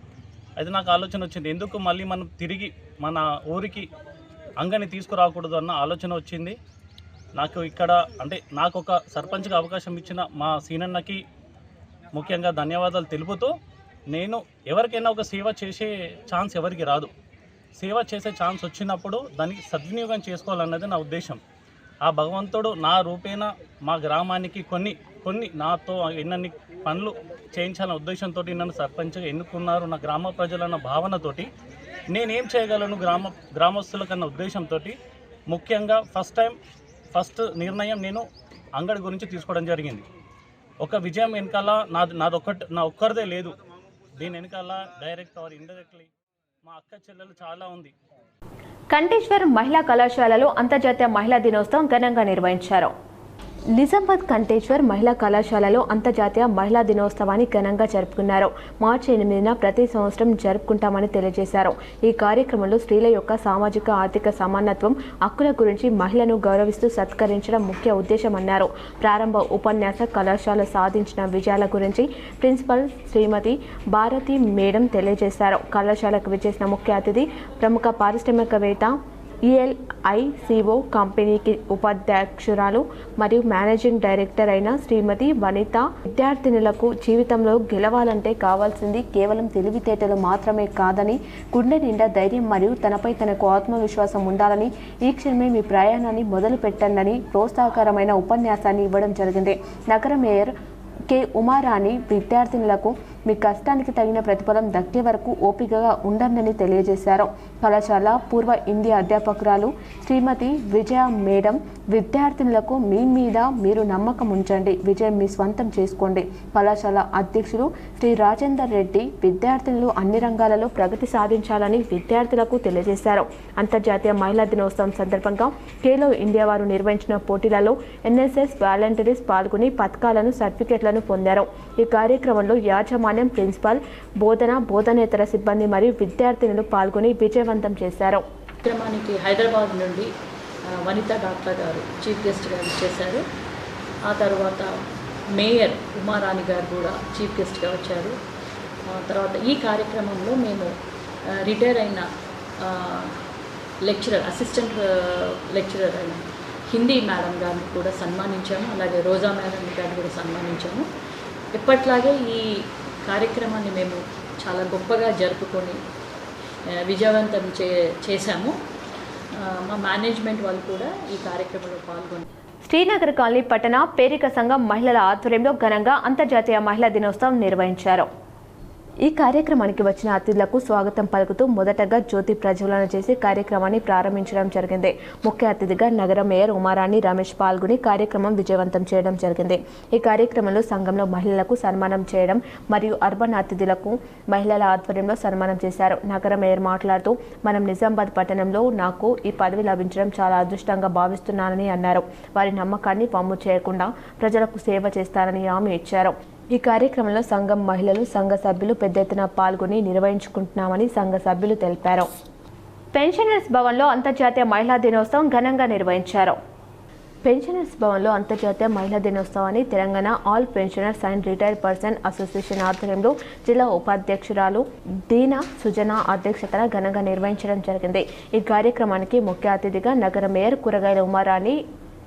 అయితే నాకు ఆలోచన వచ్చింది, ఎందుకు మళ్ళీ మనం తిరిగి మన ఊరికి అంగని తీసుకురాకూడదు అన్న ఆలోచన వచ్చింది. నాకు ఇక్కడ అంటే నాకు ఒక సర్పంచ్గా అవకాశం ఇచ్చిన మా సీనన్నకి ముఖ్యంగా ధన్యవాదాలు తెలుపుతూ, నేను ఎవరికైనా ఒక సేవ చేసే ఛాన్స్ ఎవరికి రాదు. సేవ చేసే ఛాన్స్ వచ్చినప్పుడు దానికి సద్వినియోగం చేసుకోవాలన్నది నా ఉద్దేశం. ఆ భగవంతుడు నా రూపేణ మా గ్రామానికి కొన్ని నాతో ఎన్నన్ని పనులు చేయించాలన్న ఉద్దేశంతో నన్ను సర్పంచ్గా ఎన్నుకున్నారు. నా గ్రామ ప్రజలన్న భావనతోటి నేనేం చేయగలను గ్రామస్తుల కన్నా ఉద్దేశంతో ముఖ్యంగా ఫస్ట్ నిర్ణయం నేను అంగడి గురించి తీసుకోవడం జరిగింది. ఒక విజయం వెనకాల నా ఒక్కరిదే లేదు. దీని వెనకాల డైరెక్ట్ ఆర్ ఇండైరెక్ట్లీ మా అక్క చెల్లెలు చాలా ఉంది. కంటేశ్వర్ మహిళా కళాశాలలో అంతర్జాతీయ మహిళా దినోత్సవం ఘనంగా నిర్వహించారు. నిజామాబాద్ కంటేశ్వర్ మహిళా కళాశాలలో అంతర్జాతీయ మహిళా దినోత్సవాన్ని ఘనంగా జరుపుకున్నారు. మార్చి 8న ప్రతి సంవత్సరం జరుపుకుంటామని తెలియజేశారు. ఈ కార్యక్రమంలో స్త్రీల యొక్క సామాజిక ఆర్థిక సమానత్వం, హక్కుల గురించి మహిళను గౌరవిస్తూ సత్కరించడం ముఖ్య ఉద్దేశమన్నారు. ప్రారంభ ఉపన్యాస కళాశాల సాధించిన విజయాల గురించి ప్రిన్సిపల్ శ్రీమతి భారతి మేడం తెలియజేశారు. కళాశాలకు విచ్చేసిన ముఖ్య అతిథి ప్రముఖ పారిశ్రామికవేత్త, ELICO కంపెనీకి ఉపాధ్యక్షురాలు మరియు మేనేజింగ్ డైరెక్టర్ అయిన శ్రీమతి వనిత విద్యార్థినులకు జీవితంలో గెలవాలంటే కావాల్సింది కేవలం తెలివితేటలు మాత్రమే కాదని, గుండె నిండా ధైర్యం మరియు తనపై తనకు ఆత్మవిశ్వాసం ఉండాలని, ఈ క్షణమే మీ ప్రయాణాన్ని మొదలు పెట్టండి ప్రోత్సాహకరమైన ఉపన్యాసాన్ని ఇవ్వడం జరిగింది. నగర మేయర్ కె ఉమారాణి విద్యార్థినులకు మీ కష్టానికి తగిన ప్రతిఫలం దక్కే వరకు ఓపికగా ఉండండి తెలియజేశారు. కళాశాల పూర్వ హిందీ అధ్యాపకురాలు శ్రీమతి విజయ మేడం విద్యార్థినులకు మీ మీద మీరు నమ్మకం ఉంచండి, విజయం మీ స్వంతం చేసుకోండి. కళాశాల అధ్యక్షులు శ్రీ రాజేందర్ రెడ్డి విద్యార్థినులు అన్ని రంగాలలో ప్రగతి సాధించాలని విద్యార్థులకు తెలియజేశారు. అంతర్జాతీయ మహిళా దినోత్సవం సందర్భంగా ఖేలో ఇండియా వారు నిర్వహించిన పోటీలలో NSS వాలంటీర్స్ పాల్గొని పథకాలను, సర్టిఫికెట్లను పొందారు. ఈ కార్యక్రమంలో యాజమాన్యం, ప్రిన్సిపాల్, బోధనేతర సిబ్బంది మరియు విద్యార్థినులు పాల్గొని విజయవంతం చేశారు. కార్యక్రమానికి హైదరాబాద్ నుండి వనిత డాక్టర్ గారు చీఫ్ గెస్ట్గా చేశారు. ఆ తర్వాత మేయర్ ఉమారాణి గారు కూడా చీఫ్ గెస్ట్గా వచ్చారు. తర్వాత ఈ కార్యక్రమంలో మేము రిటైర్ అయిన లెక్చరర్, అసిస్టెంట్ లెక్చరర్ అయిన హిందీ మేడం గారిని కూడా సన్మానించాము. అలాగే రోజా మేడం గారిని కూడా సన్మానించాము. ఎప్పట్లాగే ఈ కార్యక్రమాన్ని మేము చాలా గొప్పగా జరుపుకొని విజయవంతం చేశాము. మా మేనేజ్మెంట్ వాళ్ళు కూడా ఈ కార్యక్రమంలో పాల్గొన్నారు. శ్రీనగర్ కాలనీ పట్టణ పేరిక సంఘం మహిళల ఆధ్వర్యంలో ఘనంగా అంతర్జాతీయ మహిళా దినోత్సవం నిర్వహించారు. ఈ కార్యక్రమానికి వచ్చిన అతిథులకు స్వాగతం పలుకుతూ మొదటగా జ్యోతి ప్రజ్వలన చేసి కార్యక్రమాన్ని ప్రారంభించడం జరిగింది. ముఖ్య అతిథిగా నగర మేయర్ ఉమారాణి రమేష్ పాల్గొని కార్యక్రమం విజయవంతం చేయడం జరిగింది. ఈ కార్యక్రమంలో సంఘంలో మహిళలకు సన్మానం చేయడం మరియు అర్బన్ అతిథులకు మహిళల ఆధ్వర్యంలో సన్మానం చేశారు. నగర మేయర్ మాట్లాడుతూ, మనం నిజామాబాద్ పట్టణంలో నాకు ఈ పదవి లభించడం చాలా అదృష్టంగా భావిస్తున్నానని అన్నారు. వారి నమ్మకాన్ని వమ్ము చేయకుండా ప్రజలకు సేవ చేస్తారని హామీ ఇచ్చారు. ఈ కార్యక్రమంలో సంఘం మహిళలు, సంఘ సభ్యులు పెద్ద ఎత్తున పాల్గొని నిర్వహించుకుంటున్నామని సంఘ సభ్యులు తెలిపారు. పెన్షనర్స్ భవన్లో అంతర్జాతీయ మహిళా దినోత్సవం ఘనంగా నిర్వహించారు. పెన్షనర్స్ భవన్లో అంతర్జాతీయ మహిళా దినోత్సవాన్ని Telangana all pensioners and retired person association ఆధ్వర్యంలో జిల్లా ఉపాధ్యక్షురాలు దీనా సుజన అధ్యక్షతన ఘనంగా నిర్వహించడం జరిగింది. ఈ కార్యక్రమానికి ముఖ్య అతిథిగా నగర మేయర్ కూరగాయల ఉమారాణి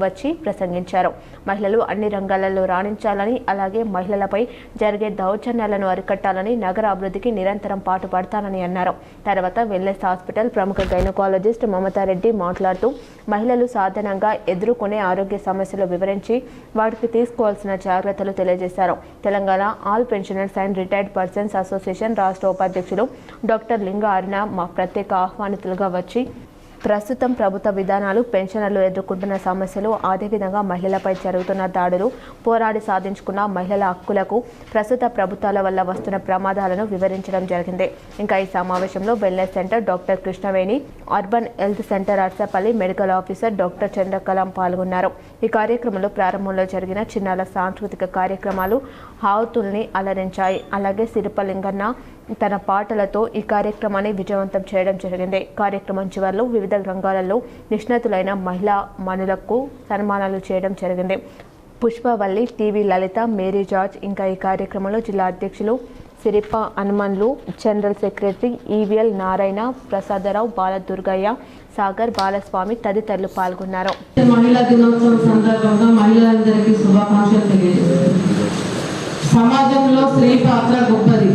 వచ్చి ప్రసంగించారు. మహిళలు అన్ని రంగాలలో రాణించాలని, అలాగే మహిళలపై జరిగే దౌర్జన్యాలను అరికట్టాలని, నగర అభివృద్ధికి నిరంతరం పాటుపడతానని అన్నారు. తర్వాత వెల్నెస్ హాస్పిటల్ ప్రముఖ గైనకాలజిస్ట్ మమతారెడ్డి మాట్లాడుతూ, మహిళలు సాధారణంగా ఎదుర్కొనే ఆరోగ్య సమస్యలు వివరించి వాటికి తీసుకోవాల్సిన జాగ్రత్తలు తెలియజేశారు. Telangana all pensioners and retired persons association రాష్ట్ర ఉపాధ్యక్షులు డాక్టర్ లింగ అరుణ మా ప్రత్యేక ఆహ్వానితులుగా వచ్చి ప్రస్తుతం ప్రభుత్వ విధానాలు, పెన్షనర్లు ఎదుర్కొంటున్న సమస్యలు, అదేవిధంగా మహిళలపై జరుగుతున్న దాడులు, పోరాడి సాధించుకున్న మహిళల హక్కులకు, ప్రస్తుత ప్రభుత్వాల వల్ల వస్తున్న ప్రమాదాలను వివరించడం జరిగింది. ఇంకా ఈ సమావేశంలో wellness centre doctor Krishnaveni, urban health centre Arsapalli medical officer doctor Chandrakalam పాల్గొన్నారు. ఈ కార్యక్రమంలో ప్రారంభంలో జరిగిన చిన్నాల సాంస్కృతిక కార్యక్రమాలు హావతుల్ని అలరించాయి. అలాగే సిరిపలింగన్న తన పాటలతో ఈ కార్యక్రమాన్ని విజయవంతం చేయడం జరిగింది. కార్యక్రమం చివరిలో వివిధ రంగాలలో నిష్ణాతులైన మహిళా మనులకు సన్మానాలు చేయడం జరిగింది. పుష్పవల్లి, టీవీ లలిత, మేరీ జార్జ్, ఇంకా ఈ కార్యక్రమంలో జిల్లా అధ్యక్షులు సిరిప్ప హనుమన్లు, జనరల్ సెక్రటరీ ఈవిఎల్ నారాయణ, ప్రసాదరావు, బాలదుర్గయ్య, సాగర్, బాలస్వామి తదితరులు పాల్గొన్నారు. మహిళా దినోత్సవం సందర్భంగా మహిళలందరికీ శుభాకాంక్షలు తెలియజేస్తారు. సమాజంలో స్త్రీ పాత్ర గొప్పది.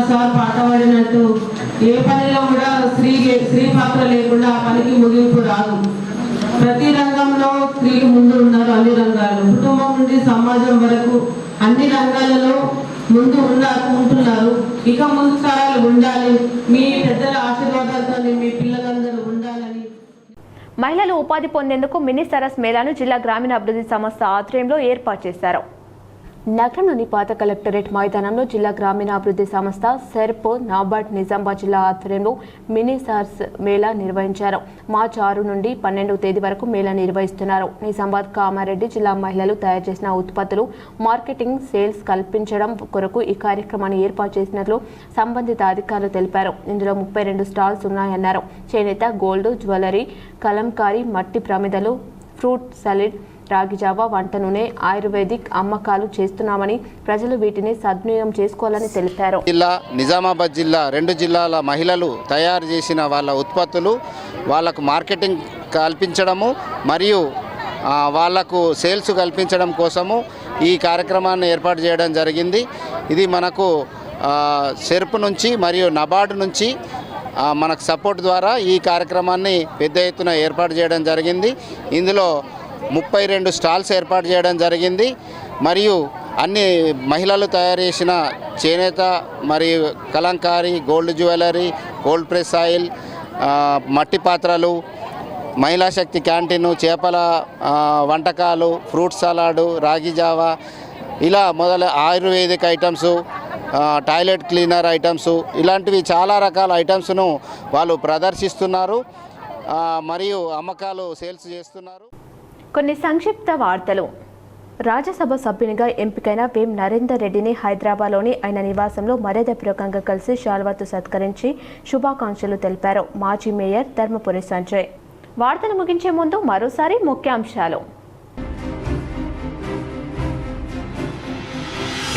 సార్ పాట పాడినట్టు ఏ పనిలో కూడా స్త్రీ పాత్ర లేకుండా ఆ పనికి ముగింపు రాదు. ప్రతి రంగంలో స్త్రీలు ముందు ఉన్నారు. అన్ని రంగాలు, కుటుంబం నుండి సమాజం వరకు అన్ని రంగాలలో ముందు ఉంటున్నారు. ఇక ముందు తరాలు ఉండాలి. మీ పెద్దల ఆశీర్వాదాలతో మీ పిల్లలందరూ ఉండాలని. మహిళలు ఉపాధి పొందేందుకు మినీ సరస్ మేళాను జిల్లా గ్రామీణ అభివృద్ధి సంస్థ ఆధ్వర్యంలో ఏర్పాటు చేశారు. నగరంలోని పాత కలెక్టరేట్ మైదానంలో జిల్లా గ్రామీణాభివృద్ధి సంస్థ సెర్ప్ నాబార్డ్ నిజామాబాద్ జిల్లా ఆధ్వర్యంలో మినీ సార్స్ మేళా నిర్వహించారు. మార్చి 6 నుండి 12వ తేదీ వరకు మేళా నిర్వహిస్తున్నారు. నిజామాబాద్ కామారెడ్డి జిల్లా మహిళలు తయారు చేసిన ఉత్పత్తులు మార్కెటింగ్ సేల్స్ కల్పించడం కొరకు ఈ కార్యక్రమాన్ని ఏర్పాటు చేసినట్లు సంబంధిత అధికారులు తెలిపారు. ఇందులో 32 స్టాల్స్ ఉన్నాయన్నారు. చేనేత, గోల్డ్, జ్యువెలరీ, కలంకారీ, మట్టి ప్రమిదలు, ఫ్రూట్ సలాడ్, రాగి జావా, వంట నూనె, ఆయుర్వేదిక్ అమ్మకాలు చేస్తున్నామని ప్రజలు వీటిని సద్వినియోగం చేసుకోవాలని తెలిపారు. నిజామాబాద్ జిల్లా 2 జిల్లాల మహిళలు తయారు చేసిన వాళ్ళ ఉత్పత్తులు వాళ్ళకు మార్కెటింగ్ కల్పించడము మరియు వాళ్లకు సేల్స్ కల్పించడం కోసము ఈ కార్యక్రమాన్ని ఏర్పాటు చేయడం జరిగింది. ఇది మనకు సెర్ప్ నుంచి మరియు నబార్డ్ నుంచి మనకు సపోర్ట్ ద్వారా ఈ కార్యక్రమాన్ని పెద్ద ఎత్తున ఏర్పాటు చేయడం జరిగింది. ఇందులో 32 స్టాల్స్ ఏర్పాటు చేయడం జరిగింది. మరియు అన్ని మహిళలు తయారు చేసిన చేనేత మరియు Kalamkari, gold jewellery, cold press oil, మట్టి పాత్రలు, మహిళా శక్తి క్యాంటీను, చేపల వంటకాలు, ఫ్రూట్ సలాడు, రాగి జావా, ఇలా ayurvedic items, toilet cleaner items, ఇలాంటివి చాలా రకాల ఐటమ్స్ను వాళ్ళు ప్రదర్శిస్తున్నారు మరియు అమ్మకాలు సేల్స్ చేస్తున్నారు. కొన్ని సంక్షిప్త వార్తలు. రాజ్యసభ సభ్యునిగా ఎంపికైన వేం నరేందర్ రెడ్డిని హైదరాబాద్లోని ఆయన నివాసంలో మర్యాదపూర్వకంగా కలిసి శాల్వాతో సత్కరించి శుభాకాంక్షలు తెలిపారు మాజీ మేయర్ ధర్మపురి సంజయ్. వార్తలు ముగించే ముందు మరోసారి ముఖ్యాంశాలు.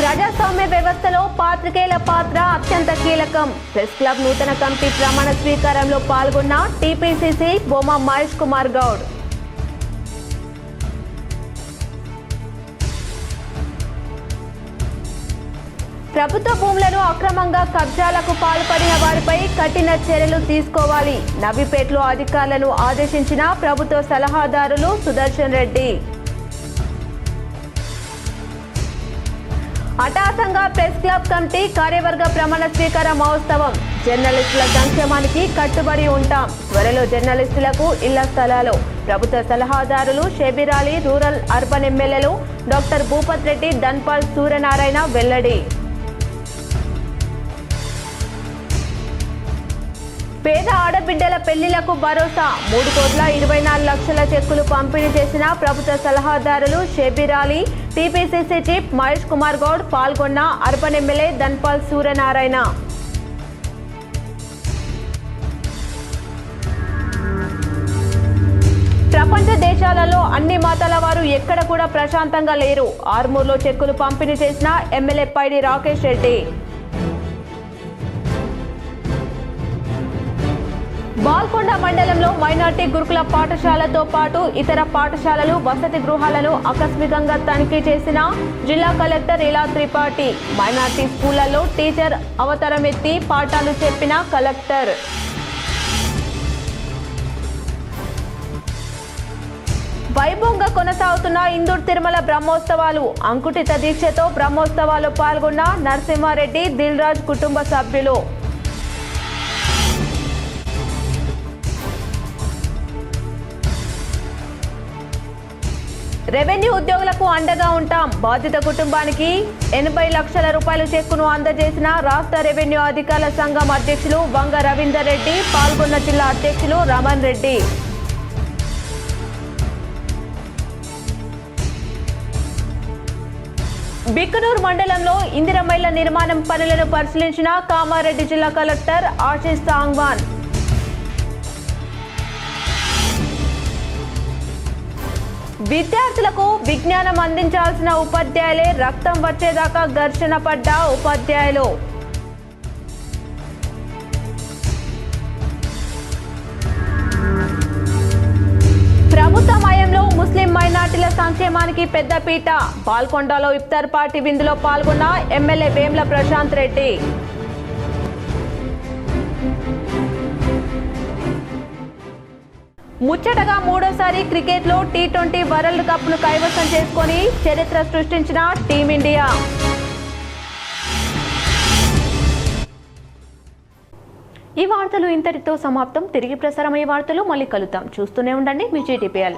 ప్రజాస్వామ్య వ్యవస్థలో పాత్రికేయుల పాత్ర అత్యంత కీలకం. ప్రెస్ క్లబ్ నూతన కమిటీ ప్రమాణ స్వీకారంలో పాల్గొన్న టీపీసీసీ బొమ్మ మహేష్ కుమార్ గౌడ్. ప్రభుత్వ భూములను అక్రమంగా కబ్జాలకు పాల్పడిన వారిపై కఠిన చర్యలు తీసుకోవాలి. నవీపేటలో అధికారులను ఆదేశించిన ప్రభుత్వ సలహాదారులు సుదర్శన్ రెడ్డి. హఠాత్తుగా ప్రెస్ క్లబ్ కమిటీ కార్యవర్గ ప్రమాణ స్వీకార మహోత్సవం. జర్నలిస్టుల సంక్షేమానికి కట్టుబడి ఉంటాం. త్వరలో జర్నలిస్టులకు ఇళ్ల స్థలాలు. ప్రభుత్వ సలహాదారులు షేబిరాలి, రూరల్ అర్బన్ ఎమ్మెల్యేలు డాక్టర్ భూపత్ రెడ్డి, ధన్పాల్ సూర్యనారాయణ వెల్లడి. పేద ఆడబిడ్డల పెళ్లిలకు భరోసా. 3,24,00,000 చెక్కులు పంపిణీ చేసిన ప్రభుత్వ సలహాదారులు షేబిరాలి. టీపీసీసీ చీఫ్ మహేష్ కుమార్ గౌడ్ పాల్గొన్న అర్బన్ ఎమ్మెల్యే ధన్పాల్ సూర్యనారాయణ. ప్రపంచ దేశాలలో అన్ని మతాల వారు ఎక్కడ కూడా ప్రశాంతంగా లేరు. ఆర్మూర్లో చెక్కులు పంపిణీ చేసిన ఎమ్మెల్యే పైడి రాకేష్ రెడ్డి. బాల్కొండ మండలంలో మైనార్టీ గురుకుల పాఠశాలతో పాటు ఇతర పాఠశాలలు, వసతి గృహాలను ఆకస్మికంగా తనిఖీ చేసిన జిల్లా కలెక్టర్ ఇలా త్రిపాఠి. మైనార్టీ స్కూళ్లలో టీచర్ అవతారం ఎత్తి పాఠాలు చెప్పిన కలెక్టర్. వైభవంగా కొనసాగుతున్న ఇందూర్ తిరుమల బ్రహ్మోత్సవాలు. అంకుటిత దీక్షతో బ్రహ్మోత్సవాల్లో పాల్గొన్న నరసింహారెడ్డి, దిల్ రాజ్ కుటుంబ సభ్యులు. రెవెన్యూ ఉద్యోగులకు అండగా ఉంటాం. బాధిత కుటుంబానికి 80 లక్షల రూపాయల చెక్కును అందజేసిన రాష్ట్ర రెవెన్యూ అధికారుల సంఘం అధ్యక్షులు వంగ రవీందర్ రెడ్డి. పాల్గొన్న జిల్లా అధ్యక్షులు రమణ్ రెడ్డి. బిక్కనూరు మండలంలో ఇందిరమ్మ ఇళ్ల నిర్మాణం పనులను పరిశీలించిన కామారెడ్డి జిల్లా కలెక్టర్ ఆశీష్ సాంగ్వాన్. విద్యార్థులకు విజ్ఞానం అందించాల్సిన ఉపాధ్యాయులే రక్తం వచ్చేదాకా ఘర్షణ పడ్డ ఉపాధ్యాయులు. ప్రభుత్వ మయంలో ముస్లిం మైనార్టీల సంక్షేమానికి పెద్దపీట. బాల్కొండలో ఇఫ్తార్ పార్టీ విందులో పాల్గొన్న ఎమ్మెల్యే వేమ్ల ప్రశాంత్ రెడ్డి. ముచ్చటగా మూడోసారి క్రికెట్లో T20 వరల్డ్ కప్ను కైవసం చేసుకొని చరిత్ర సృష్టించిన టీమిండియా. ఈ వార్తలు ఇంతటితో సమాప్తం. తిరిగి ప్రసారమయ్యే వార్తలు మళ్ళీ కలుద్దాం. చూస్తూనే ఉండండి మీ GTPL.